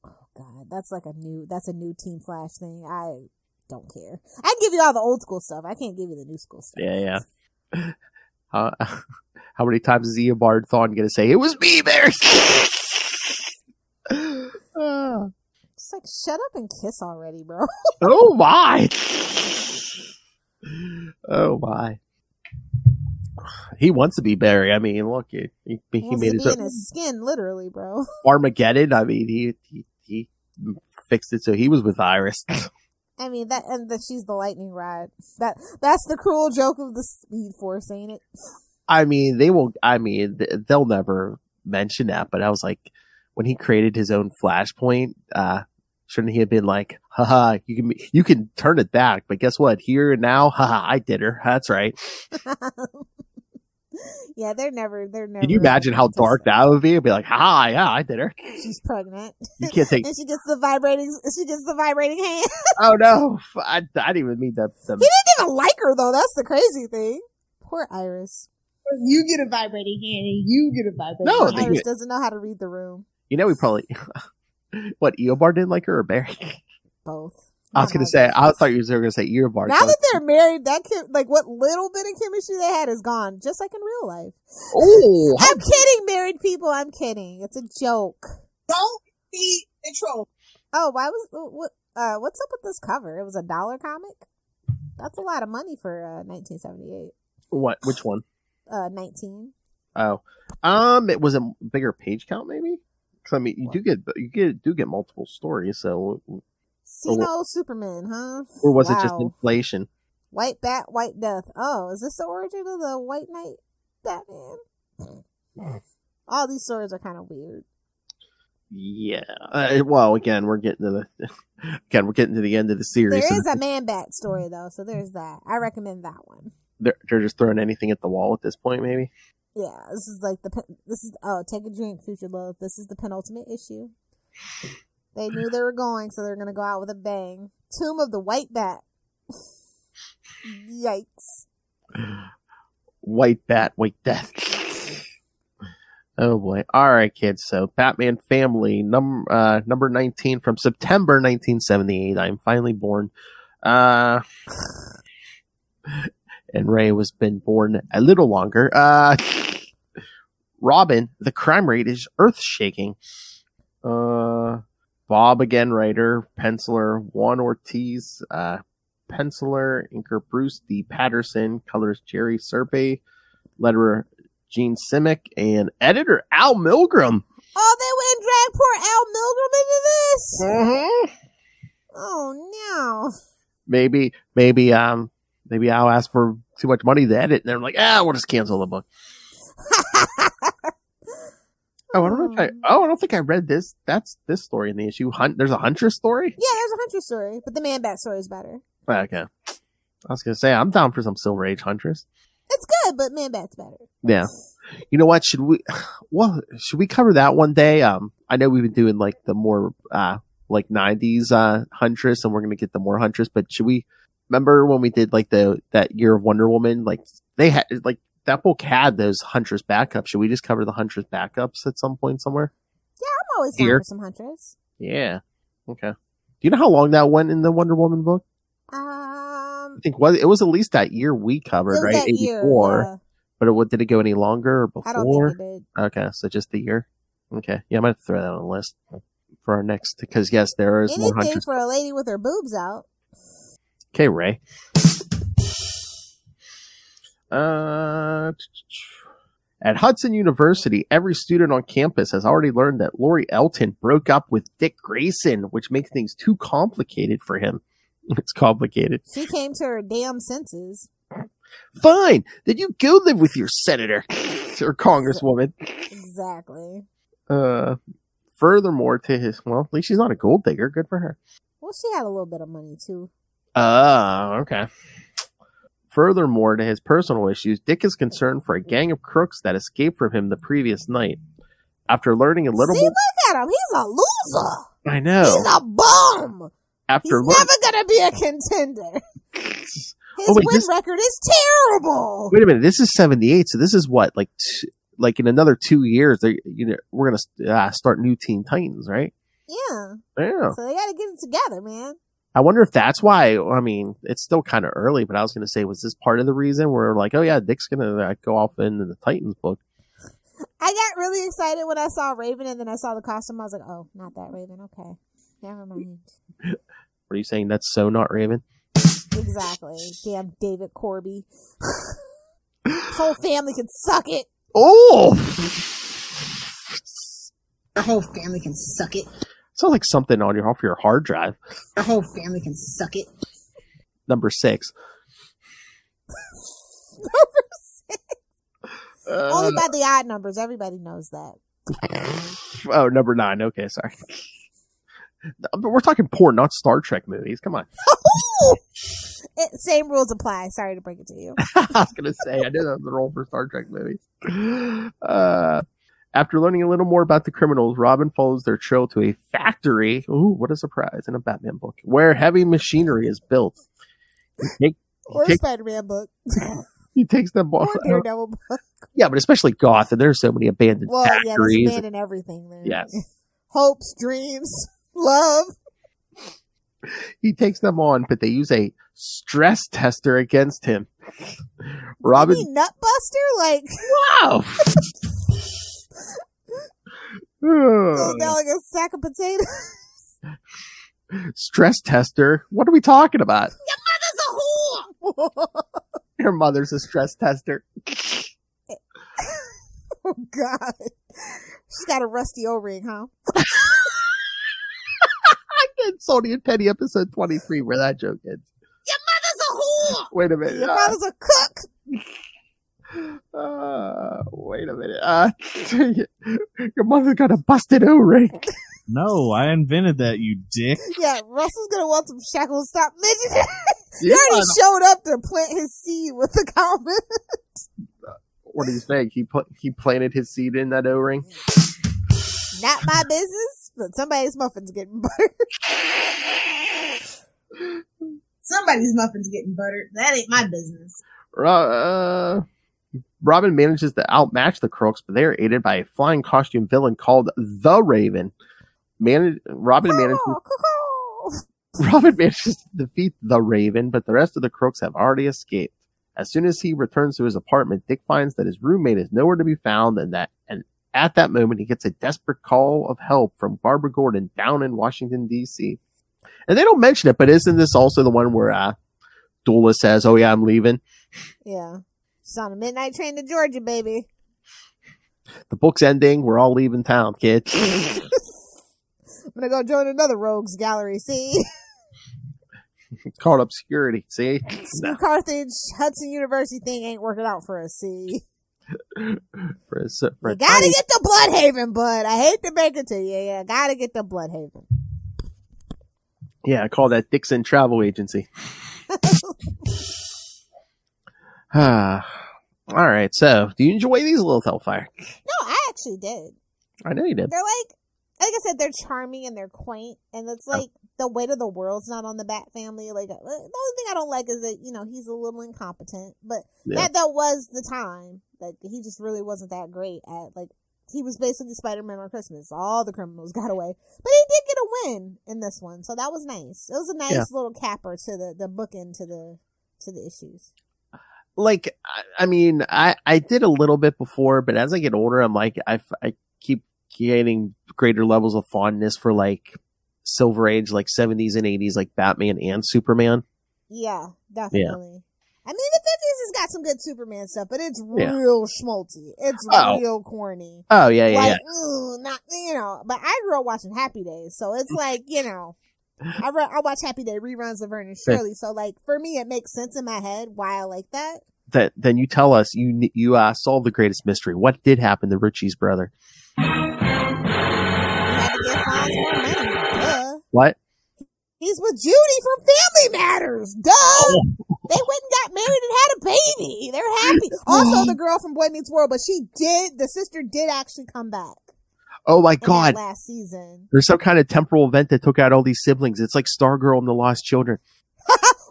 Oh God, that's a new Team Flash thing. I don't care. I can give you all the old school stuff. I can't give you the new school stuff. Yeah. How many times is Eobard Thawne going to say, "It was me, Barry"? It's like, shut up and kiss already, bro. Oh my! Oh my! He wants to be Barry. I mean, look, he wants made to his be in his skin, literally, bro. Armageddon. I mean, he fixed it so he was with Iris. I mean that she's the lightning rod. That's the cruel joke of the Speed Force, ain't it? I mean, they won't. I mean, they'll never mention that. But I was like, when he created his own Flashpoint, shouldn't he have been like, haha, you can turn it back, but guess what? Here and now, haha, I did her. That's right. Yeah, they're never. Can you imagine how dark that would be? It'd be like, haha, yeah, I did her. She's pregnant. You can't take. And she gets the vibrating hand. Oh no, I didn't even mean that. He didn't even like her though. That's the crazy thing. Poor Iris. You get a vibrating hand and you get a vibrating No, hand. Iris doesn't know how to read the room. You know, we probably. What, Eobard didn't like her or Barry? Both. I was going to say, I thought you were going to say Eobard. Now that they're married, what little bit of chemistry they had is gone, just like in real life. Oh, I'm kidding, married people. I'm kidding. It's a joke. Don't be in trouble. Oh, what's up with this cover? It was a $1 comic? That's a lot of money for 1978. What? Which one? 19. Oh, it was a bigger page count, maybe. Because I mean, you do get multiple stories. So, Sino Superman, huh? Or was it just inflation? White Bat, White Death. Oh, is this the origin of the White Knight Batman? All these stories are kind of weird. Yeah. Well, again, we're getting to the end of the series. There is a Man Bat story though, so there's that. I recommend that one. They're just throwing anything at the wall at this point, maybe. Yeah, this is take a drink, future love. This is the penultimate issue. They knew they were going, so they're going to go out with a bang. Tomb of the White Bat. Yikes. White Bat, White Death. Oh boy. All right, kids. So Batman Family, number 19 from September 1978. I'm finally born. And Ray was been born a little longer. Robin, the crime rate is earth shaking. Bob again, writer, penciler Juan Ortiz, penciler, inker Bruce D. Patterson, colors Jerry Serpe, letterer Gene Simic, and editor Al Milgrom. Oh, they went and drag poor Al Milgrom into this? Mm-hmm. Oh, no. Maybe Al asked for too much money to edit, and they're like, we'll just cancel the book. I don't think I read this. That's this story in the issue. There's a Huntress story? Yeah, there's a Huntress story, but the Man Bat story is better. Okay. I was going to say, I'm down for some Silver Age Huntress. It's good, but Man Bat's better. Yeah. You know what? Should we cover that one day? I know we've been doing like the more, 90s, Huntress, and we're going to get the more Huntress, but should we remember when we did like that year of Wonder Woman? Like they had, like, that book had those Huntress backups. Should we just cover the Huntress backups at some point somewhere? Yeah, I'm always down for some Huntress. Yeah. Okay. Do you know how long that went in the Wonder Woman book? I think it was at least that year we covered, right? 84. Yeah. But did it go any longer or before? I don't think it did. Okay, so just the year. Okay. Yeah, I might have to throw that on the list for our next, because yes, there is more Huntress. For a lady with her boobs out. Okay, Ray. At Hudson University, every student on campus has already learned that Lori Elton broke up with Dick Grayson, which makes things too complicated for him. It's complicated. She came to her damn senses. Fine. Then you go live with your senator or congresswoman. Exactly. Furthermore to his, well, at least she's not a gold digger. Good for her. Well, she had a little bit of money too. Okay. Furthermore to his personal issues, Dick is concerned for a gang of crooks that escaped from him the previous night. After learning a little more... look at him. He's a loser. I know. He's a bum. He's never going to be a contender. His win record is terrible. Wait a minute. This is 78, so this is what? Like in another 2 years, we're going to start New Teen Titans, right? Yeah. Yeah. So they got to get it together, man. I wonder if that's why. I mean, it's still kind of early, but I was going to say, was this part of the reason where like, oh yeah, Dick's going to go off into the Titans book? I got really excited when I saw Raven, and then I saw the costume. I was like, oh, not that Raven. Okay. Never mind. What are you saying? That's so not Raven? Exactly. Damn David Corby. His whole family can suck it. Oh! Our whole family can suck it. Sounds like something on off your hard drive. Our whole family can suck it. Number 6. Number 6. Only by the odd numbers. Everybody knows that. Oh, number 9. Okay, sorry. But we're talking porn, not Star Trek movies. Come on. Same rules apply. Sorry to break it to you. I was going to say, I knew that was the role for Star Trek movies. After learning a little more about the criminals, Robin follows their trail to a factory. Ooh, what a surprise, in a Batman book, where heavy machinery is built. Or a Spider-Man book. He takes them off. Or Daredevil book. Yeah, but especially Gotham. There's so many abandoned factories. Yeah, there's abandoned everything there. Yes. Hopes, dreams, love. He takes them on, but they use a stress tester against him. Robin. You mean Nutbuster? Like. Wow! Goes down like a sack of potatoes. Stress tester? What are we talking about? Your mother's a whore! Your mother's a stress tester. Oh, God. She's got a rusty O-ring, huh? It's only in Penny episode 23 where that joke ends. Your mother's a whore! Wait a minute. Your father's a cook. Wait a minute. Your mother got a busted O-ring. No, I invented that, you dick. Yeah, Russell's gonna want some shackles. Stop mentioning. He Yeah, already showed up to plant his seed with the comment. What do you think? He planted his seed in that O-ring? Not my business, but somebody's muffin's getting buttered. Somebody's muffin's getting buttered. That ain't my business. Robin manages to outmatch the Crooks, but they are aided by a flying costume villain called the Raven. Robin manages to defeat the Raven, but the rest of the Crooks have already escaped. As soon as he returns to his apartment, Dick finds that his roommate is nowhere to be found, and at that moment, he gets a desperate call of help from Barbara Gordon down in Washington, D.C. And they don't mention it, but isn't this also the one where Duela says, "Oh yeah, I'm leaving"? Yeah. She's on a midnight train to Georgia, baby. The book's ending. We're all leaving town, kid. I'm gonna go join another rogues gallery, see? It's called obscurity, see? New Carthage, Hudson University thing ain't working out for us, see? You gotta get the Bloodhaven, bud. I hate to break it to you. Yeah, gotta get the Bloodhaven. Yeah, I call that Dixon Travel Agency. All right, so do you enjoy these, Lilith Hellfire? No, I actually did. I know you did. They're like I said, they're charming and they're quaint, and it's like the weight of the world's not on the Bat family. Like the only thing I don't like is that he's a little incompetent, but that was the time. Like he just really wasn't that great at he was basically Spider-Man on Christmas. All the criminals got away, but he did get a win in this one, so that was nice. It was a nice little capper to the bookend to the issues. Like, I mean, I did a little bit before, but as I get older, I'm like, I keep gaining greater levels of fondness for Silver Age, 70s and 80s, Batman and Superman. Yeah, definitely. Yeah. I mean, the 50s has got some good Superman stuff, but it's real schmaltzy. It's real corny. Oh, yeah. Not, but I grew up watching Happy Days, so it's I watch Happy Day reruns of Vernon Shirley, so for me, it makes sense in my head why I like that. Then you tell us you solved the greatest mystery. What did happen to Richie's brother? He had to give Fonz more money. Duh. What? He's with Judy from Family Matters. Duh. Oh. They went and got married and had a baby. They're happy. Also, the girl from Boy Meets World, but the sister did actually come back. Oh my God. Last season. There's some kind of temporal event that took out all these siblings. It's like Stargirl and the Lost Children.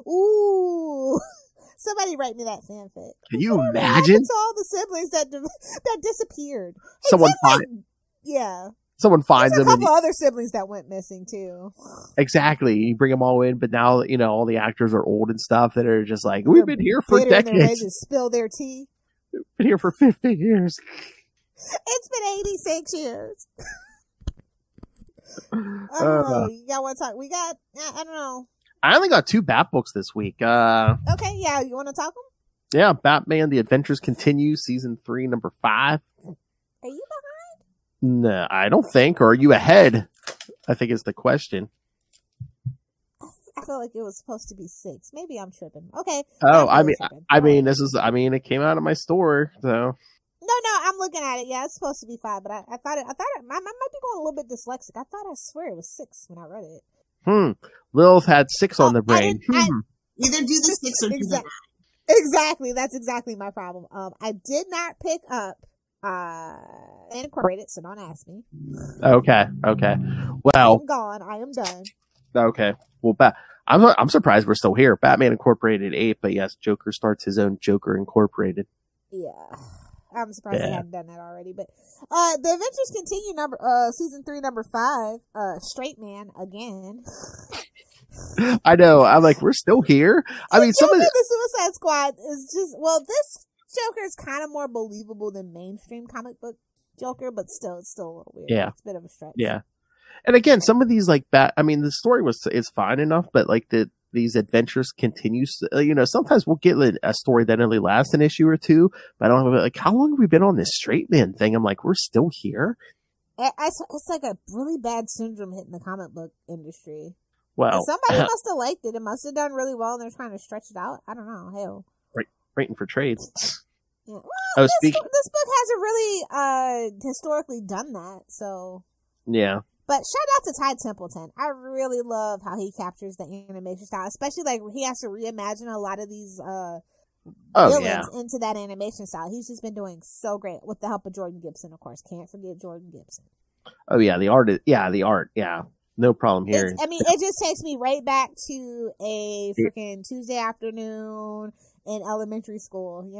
Ooh. Somebody write me that fanfic. Can you imagine? It's all the siblings that disappeared. Someone finds them. A couple other siblings that went missing too. Exactly. You bring them all in, but now all the actors are old and stuff that are just we've been here for decades. They just spill their tea. We've been here for 50 years. It's been 86 years. Oh, you got one talk? We got. I don't know. I only got 2 Bat books this week. Okay, yeah, you want to talk them? Yeah, Batman: The Adventures Continue, Season 3, Number 5. Are you behind? No, I don't think. Or are you ahead? I think is the question. I feel like it was supposed to be 6. Maybe I'm tripping. Okay. Oh, I'm really tripping. It came out of my store, so. No, I'm looking at it. Yeah, it's supposed to be 5, but I thought it. I might be going a little bit dyslexic. I swear it was 6 when I read it. Lilith had 6 on the brain. Either do the 6 or do the 9. Exactly. That's exactly my problem. I did not pick up Incorporated, so don't ask me. Okay. Well, I'm gone. I am done. Okay. Well, I'm surprised we're still here. Batman Incorporated 8, but yes, Joker starts his own Joker Incorporated. Yeah. I'm surprised they hadn't done that already. But the Adventures Continue, Season 3, Number 5, Straight Man again. I know. I'm like, we're still here. I mean, some of the Suicide Squad is just, this Joker is kind of more believable than mainstream comic book Joker, but still, it's still a little weird. Yeah. It's a bit of a stretch. Yeah. And again, some of these the story is fine enough, but like these adventures continues, sometimes we'll get a story that only lasts an issue or 2, but I don't know, like, how long have we been on this Straight Man thing? I'm like, we're still here. It's like a really bad syndrome hitting the comic book industry. Well, and somebody must have liked it. It must have done really well, and they're trying to stretch it out. I don't know. Hell, waiting for trades. Yeah. Well, this book hasn't really historically done that, so yeah. But shout out to Ty Templeton. I really love how he captures the animation style, especially like he has to reimagine a lot of these villains into that animation style. He's just been doing so great with the help of Jordan Gibson, of course. Can't forget Jordan Gibson. Oh yeah, the art. Yeah. No problem here. It just takes me right back to a freaking Tuesday afternoon in elementary school,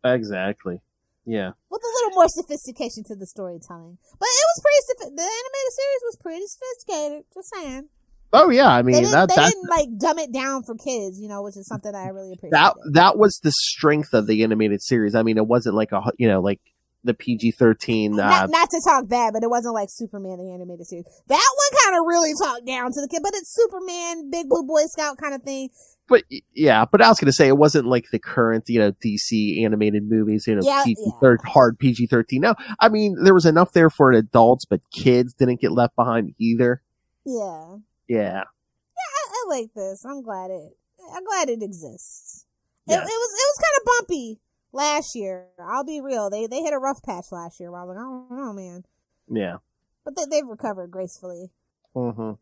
Exactly. Yeah. With a little more sophistication to the storytelling. But it was pretty the animated series was pretty sophisticated, just saying. Oh yeah, I mean they didn't like dumb it down for kids, which is something that I really appreciate. That was the strength of the animated series. I mean, it wasn't like like the PG-13. Not to talk bad, but it wasn't like Superman the animated series. That one kind of really talked down to the kid, but it's Superman, Big Blue Boy Scout kind of thing. But yeah, but I was gonna say it wasn't like the current DC animated movies, hard PG-13. No, I mean there was enough there for adults, but kids didn't get left behind either. Yeah. Yeah. Yeah, I like this. I'm glad it exists. Yes. It was kind of bumpy last year. I'll be real. They hit a rough patch last year. Where I was like, I don't know, man. Yeah. But they've recovered gracefully. Mm-hmm.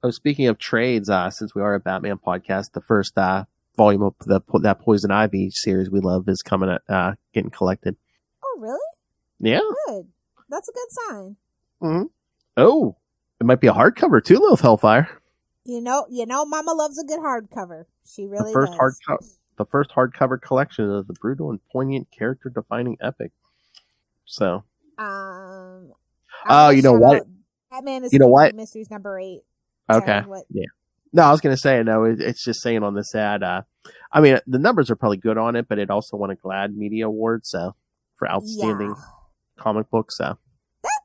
Oh, speaking of trades, since we are a Batman podcast, the first volume of that Poison Ivy series we love is coming getting collected. Oh, really? Yeah. Good. That's a good sign. Mm-hmm. Oh, it might be a hardcover too, Lilith Hellfire. Mama loves a good hardcover. She really does. The first hardcover collection of the brutal and poignant character-defining epic. So. You know what? Batman is Mysteries number 8. Okay. Yeah. No, I was going to say, no, it's just saying on this ad, I mean, the numbers are probably good on it, but it also won a GLAAD Media Award, so, for outstanding comic book, so.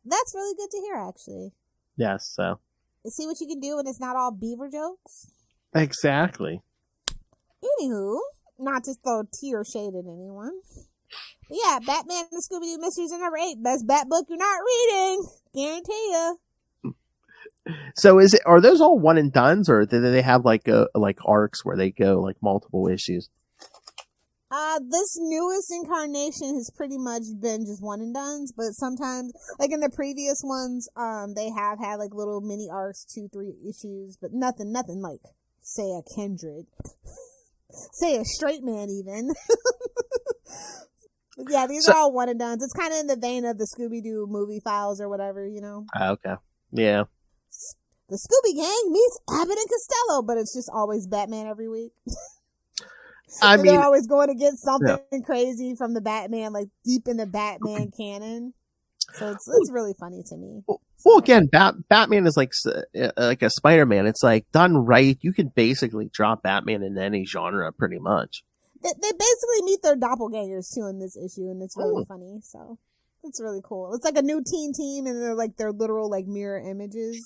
That's really good to hear, actually. Yes, so. See what you can do when it's not all beaver jokes? Exactly. Anywho, not to throw tea or shade at anyone. But yeah, Batman and Scooby-Doo Mysteries are number 8. Best Bat book you're not reading. Guarantee ya. So are those all one and dones, or do they have like arcs where they go like multiple issues? This newest incarnation has pretty much been just one and dones, but sometimes, like in the previous ones, they have had like little mini arcs, 2-3 issues, but nothing like, say, a Kindred. Say a Straight Man even. Yeah, these are all one and dones. It's kind of in the vein of the Scooby-Doo movie files or whatever, Okay. Yeah. The Scooby Gang meets Abbott and Costello, but it's just always Batman every week. They're always going to get something crazy from the Batman, like deep in the Batman canon. So it's really funny to me. Well, again, Batman is like a Spider-Man. It's like done right. You can basically drop Batman in any genre pretty much. They basically meet their doppelgangers too in this issue, and it's really funny. So It's really cool. It's like a new teen team, and they're like their literal like mirror images.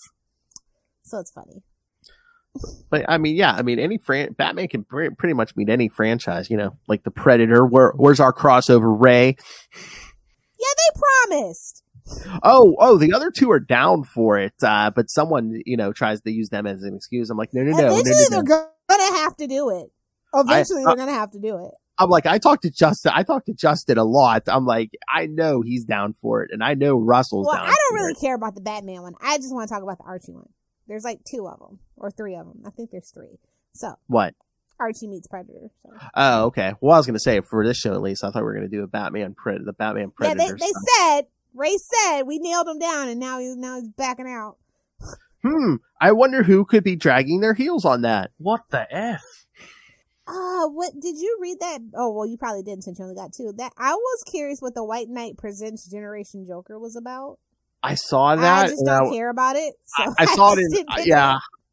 So it's funny. But I mean, yeah, I mean, Batman can pretty much meet any franchise, you know, like the Predator. Where's our crossover, Ray? Yeah, they promised. Oh, the other two are down for it, but someone, you know, tries to use them as an excuse. I'm like, no. Eventually, they're gonna have to do it. Eventually, they're gonna have to do it. I'm like, I talked to Justin a lot. I'm like, I know he's down for it, and I know Russell's down. I don't really care about the Batman one. I just want to talk about the Archie one. There's like 2 of them or 3 of them. I think there's 3. So what? Archie meets Predator. So. Oh, okay. Well, I was going to say for this show at least, I thought we were going to do the Batman Predator. Yeah, they said Ray said we nailed him down, and now he's backing out. I wonder who could be dragging their heels on that. What the F? What did you read that? Oh, well, you probably didn't since you only got 2. That I was curious what the White Knight Presents Generation Joker was about. I saw that. I just don't care about it. So I saw it.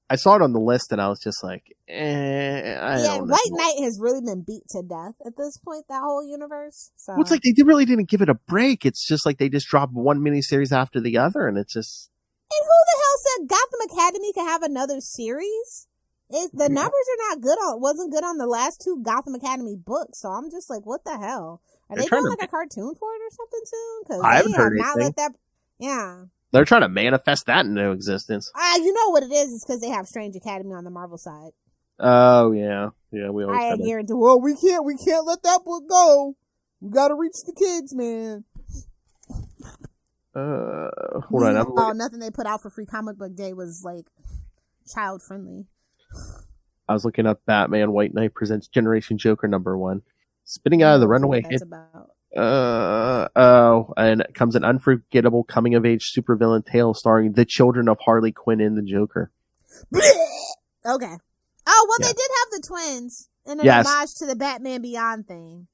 I saw it on the list, and I was just like, I don't know. White Knight has really been beat to death at this point. That whole universe. So well, it's like they really didn't give it a break. It's just like they just dropped one miniseries after the other, and it's just. And who the hell said Gotham Academy could have another series? The numbers are not good wasn't good on the last 2 Gotham Academy books, so I'm just like, what the hell? Are they doing like a cartoon for it or something soon? Because I haven't heard anything. Yeah. They're trying to manifest that into existence. You know what it is? It's because they have Strange Academy on the Marvel side. Oh yeah, we always. I guarantee. Well, we can't let that book go. We got to reach the kids, man. Hold on. Nothing they put out for Free Comic Book Day was like child friendly. I was looking up Batman White Knight Presents Generation Joker #1. Spinning out of the runaway hit. And it comes an unforgettable coming of age supervillain tale starring the children of Harley Quinn and the Joker. Okay. Oh, well, they did have the twins in an homage to the Batman Beyond thing.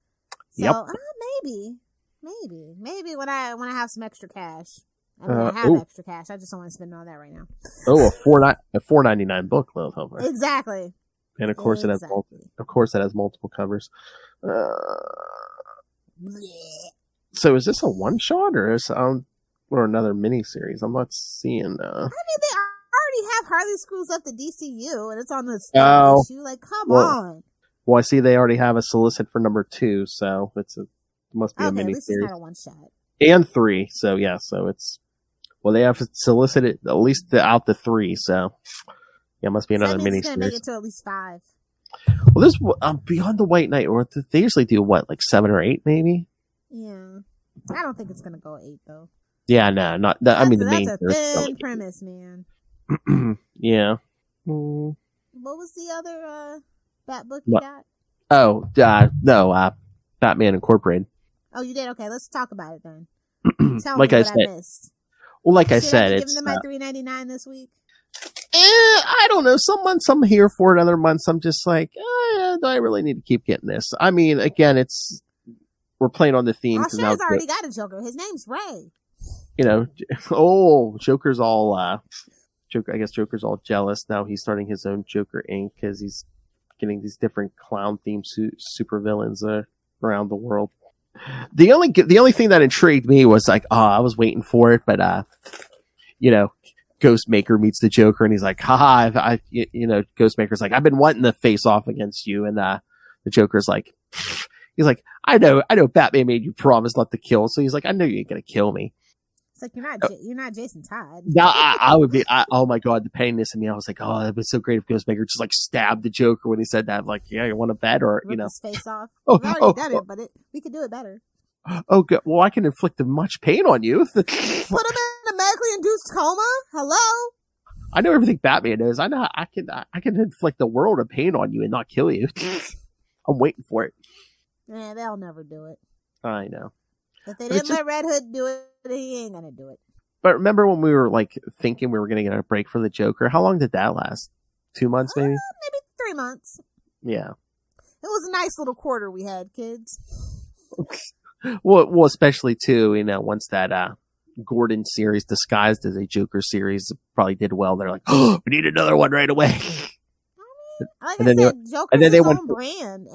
So, maybe when I have some extra cash. I mean, I have extra cash. I just don't want to spend all that right now. Oh, a $4.99 book, though. Exactly. And of course it has multiple covers. So is this a one shot or another mini series? I'm not seeing. I mean, they already have Harley screws up the DCU, and it's on this issue. Like, come on. Well, I see they already have a solicit for #2, so it must be a mini series. It's not a one shot. And 3, so yeah, so it's they have solicited at least out the 3, so yeah, it must be another mini series. Make it to at least 5. Well, this Beyond the White Knight, or they usually do what, like 7 or 8, maybe. Yeah, I don't think it's gonna go 8 though. Yeah, no, not that. I mean, the main. That's a thin premise, man. Yeah. What was the other Bat book you got? Oh, no, Batman Incorporated. Oh, you did? Okay, let's talk about it then. Tell like me I what said. I missed. Well, like I said, it's giving them my $3.99 this week. I don't know. Some months I'm here for it. Other months I'm just like, do I really need to keep getting this? I mean, again, we're playing on the theme. Show's already got a Joker. His name's Ray. You know, Joker's all, I guess Joker's all jealous now. He's starting his own Joker Inc. because he's getting these different clown themed supervillains around the world. The only thing that intrigued me was like, I was waiting for it, but Ghostmaker meets the Joker, and he's like, haha, Ghostmaker's like, I've been wanting to face off against you, and the Joker's like, he's like, I know, Batman made you promise not to kill, so he's like, I know you ain't gonna kill me. It's like, you're not Jason Todd. Now I would be, oh my god, the pettiness in me. I was like, oh, that'd be so great if Ghostmaker just like stabbed the Joker when he said that. I'm like, yeah, you want to bet, or rip his face off. We've already done it, but we could do it better. Oh, good. Well, I can inflict much pain on you. Put him in a medically induced coma. Hello. I know everything Batman knows. I know I can inflict the world of pain on you and not kill you. I'm waiting for it. Yeah, they'll never do it. I know. If they didn't let Red Hood do it, he ain't gonna do it. But remember when we were like thinking we were gonna get a break from the Joker? How long did that last? 2 months, maybe? Maybe 3 months. Yeah. It was a nice little quarter we had, kids. Well, especially too, once that Gordon series disguised as a Joker series probably did well. They're like, oh, we need another one right away. Like I said, Joker's his own brand.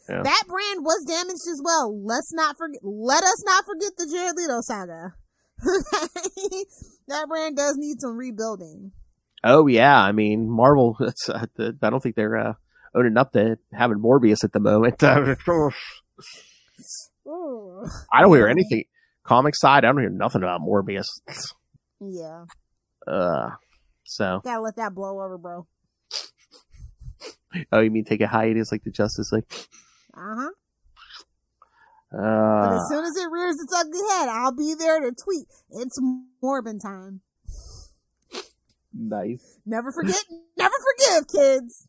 Yeah. That brand was damaged as well. Let us not forget the Jared Leto saga. That brand does need some rebuilding. Oh yeah, I mean Marvel. I don't think they're owning up to having Morbius at the moment. I don't hear anything. Comic side, I don't hear nothing about Morbius. Yeah. So gotta let that blow over, bro. Oh, you mean take a hiatus like the Justice League? Uh-huh. But as soon as it rears its ugly head, I'll be there to tweet. It's Morbin time. Nice. Never forget, never forgive, kids.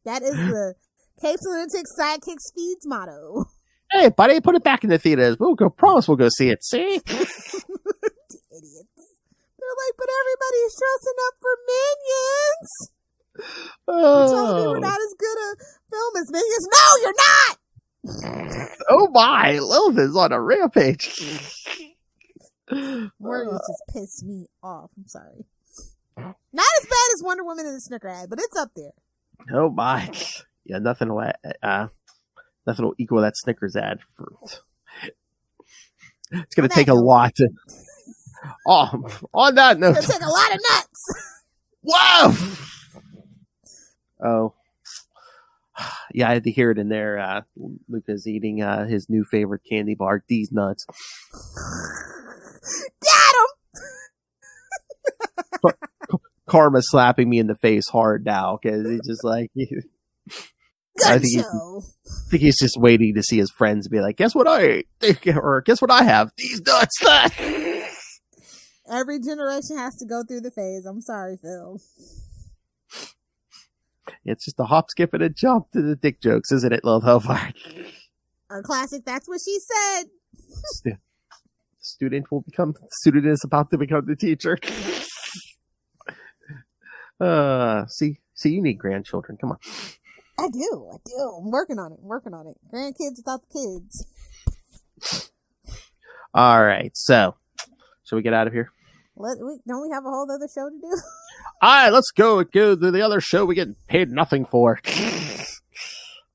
That is the Capes and Lunatics Sidekicks Feeds motto. Hey, buddy, put it back in the theaters. Promise we'll go see it. See? Idiots. They're like, but everybody's dressing up for Minions. You're telling me we're not as good a film as Minions? No, you're not! Oh my, Lilith is on a rampage. Warriors just pissed me off. I'm sorry. Not as bad as Wonder Woman and the Snicker ad, but it's up there. Oh my. Yeah, nothing will equal that Snickers ad. It's going to take a lot to... Oh, on that note... It's going to take a lot of nuts! Whoa! Oh. Yeah, I had to hear it in there. Luca's eating his new favorite candy bar, These Nuts. Got him! Karma slapping me in the face hard now, because he's just like... I think he's just waiting to see his friends be like, guess what I ate? Or guess what I have? These nuts! Every generation has to go through the phase. I'm sorry, Phil. It's just a hop, skip, and a jump to the dick jokes, isn't it, Lil Hellfire? A classic, that's what she said. The student is about to become the teacher. See, you need grandchildren. Come on. I do. I'm working on it. Grandkids without the kids. All right, so shall we get out of here? Don't we have a whole other show to do? All right, let's go to the other show we get paid nothing for.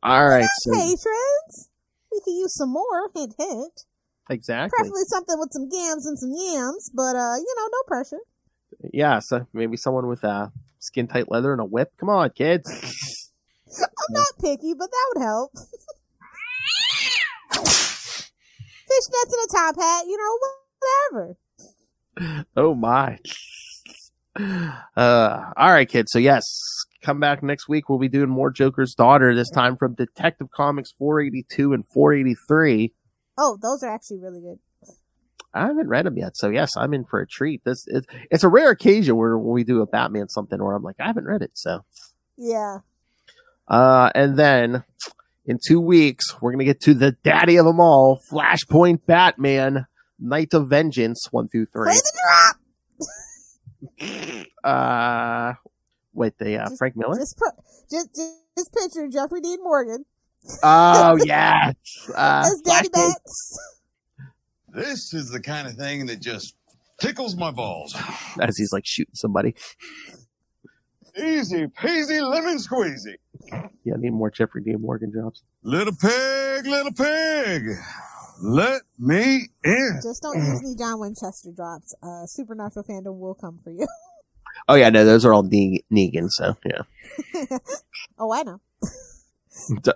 All right, so patrons, we could use some more. Hint, hint. Exactly. Preferably something with some gams and some yams, but no pressure. Yeah, so maybe someone with skin tight leather and a whip. Come on, kids. I'm not picky, but that would help. Fishnets and a top hat, whatever. Oh my. All right, kids. So yes, come back next week. We'll be doing more Joker's Daughter, this time from Detective Comics 482 and 483. Oh, those are actually really good. I haven't read them yet, so yes, I'm in for a treat. It's a rare occasion where we do a Batman something where I'm like, I haven't read it, so. Yeah. And then in 2 weeks, we're gonna get to the daddy of them all, Flashpoint Batman, Night of Vengeance 1 through 3. Play the drop. Wait, Frank Miller? Just picture Jeffrey Dean Morgan. Oh yeah, as Daddy Bats. This is the kind of thing that just tickles my balls. As he's like shooting somebody. Easy peasy lemon squeezy. Yeah, I need more Jeffrey Dean Morgan jobs. Little pig, let me in. Just don't use any John Winchester drops. Supernatural fandom will come for you. Oh yeah, no, those are all Negan, so yeah. Oh, I know.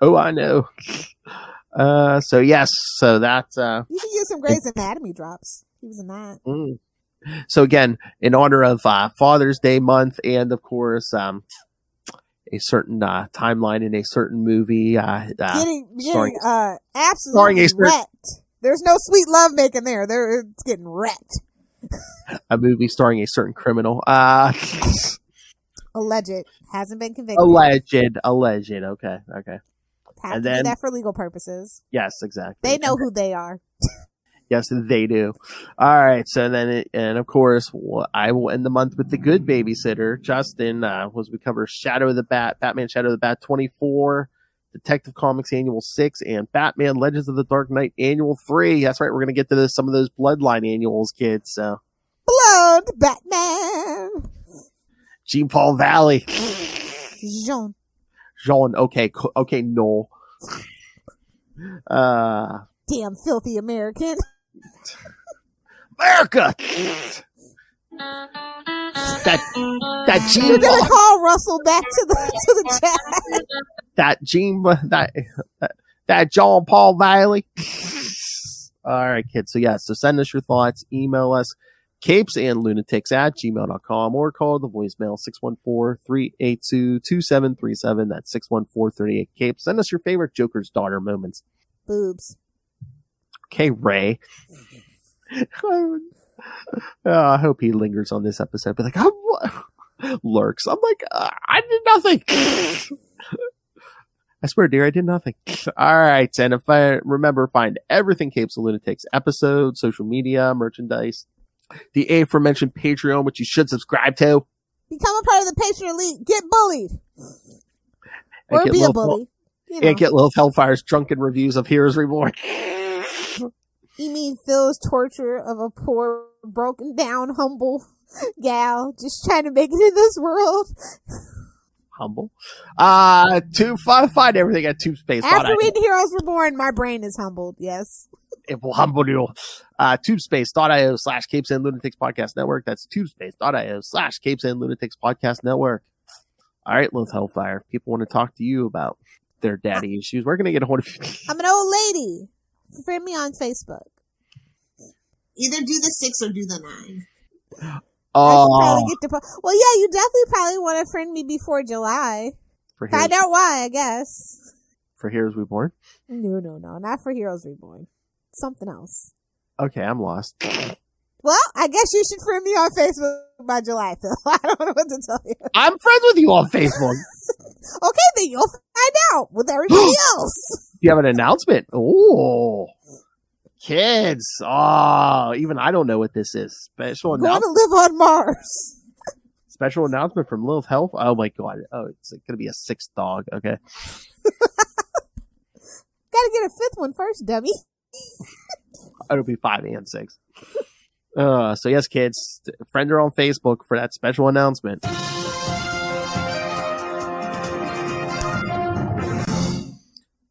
Oh, I know. So yes, so that's you can use some Gray's Anatomy drops. He was in that. So again, in honor of Father's Day month, and of course, a certain timeline in a certain movie, getting absolutely wrecked. There's no sweet love making there. It's getting wrecked. A movie starring a certain criminal. Alleged. Hasn't been convicted. Alleged. Okay. Have and to then do that for legal purposes. Yes, exactly. They know who they are. Yes, they do. All right. So then, and of course, I will end the month with the good babysitter, Justin, as we cover Batman Shadow of the Bat 24, Detective Comics Annual 6, and Batman Legends of the Dark Knight Annual 3. That's right. We're going to get to some of those Bloodline annuals, kids. So, Blood Batman. Jean Paul Valley. Jean. Okay. No. Damn filthy American. America. that Gene. You're gonna call Russell back to the chat. That Gene. That John Paul Valley. All right, kids. So send us your thoughts. Email us CapesandLunatics@gmail.com or call the voicemail 614-382-2737. That's 614-38-CAPES. Send us your favorite Joker's daughter moments. Boobs. Okay, Ray. I hope he lingers on this episode. Be like, lurks. I'm like, I did nothing. I swear, dear, I did nothing. All right. And if I remember, find everything Capes and Lunatics episodes, social media, merchandise, the aforementioned Patreon, which you should subscribe to. Become a part of the Patreon elite. Get bullied. Or be a bully. And get Lilith Hellfire's drunken reviews of Heroes Reborn. You mean Phil's torture of a poor, broken down, humble gal just trying to make it in this world? Humble. To find everything at TubeSpace. After reading Heroes Reborn, my brain is humbled, yes. It will humble you. Tubespace.io/Capes and Lunatics Podcast Network. That's tubespace.io/Capes and Lunatics Podcast Network. All right, Lilith Hellfire. People want to talk to you about their daddy issues. We're going to get a hold of you. I'm an old lady. Friend me on Facebook. Either do the 6 or do the 9. Well, yeah, you definitely probably want to friend me before July. Find out why, I guess. For Heroes Reborn? No, not for Heroes Reborn. Something else. Okay, I'm lost. Well, I guess you should friend me on Facebook by July, Phil. I don't know what to tell you. I'm friends with you on Facebook. Okay, then you'll find out with everybody else. You have an announcement? Oh, kids. Oh, even I don't know what this is. Special announcement. Going to live on Mars. Special announcement from Lilith Health. Oh my god. Oh, it's going to be a 6th dog. Okay. Gotta get a 5th one first, dummy. It'll be 5 and 6. So yes, kids, friend her on Facebook for that special announcement.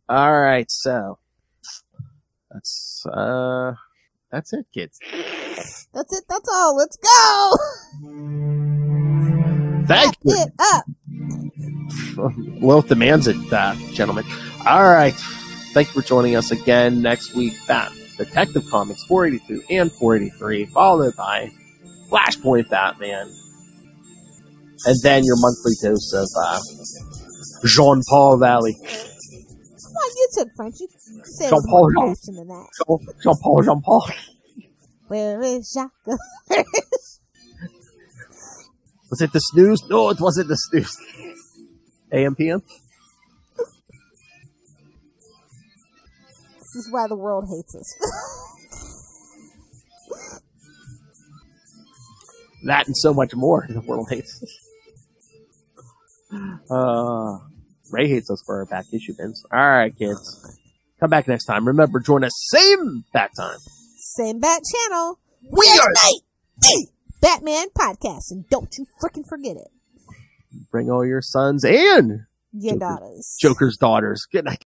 All right, so that's it, kids. That's it. That's all. Let's go. Thank you. It up. Lilith demands it, gentlemen. All right. Thank you for joining us again next week. Detective Comics 482 and 483, followed by Flashpoint Batman. And then your monthly dose of Jean Paul Valley. Well, you took French. You said Jean Paul. Than that. Jean Paul. Where is Jacques? Was it the snooze? No, it wasn't the snooze. AM PM? This is why the world hates us. That and so much more the world hates us. Ray hates us for our back issue bins. Alright, kids. Come back next time. Remember, join us same bat time. Same bat channel. We are Batman Podcast. And don't you freaking forget it. Bring all your sons and your daughters. Joker's daughters. Good night.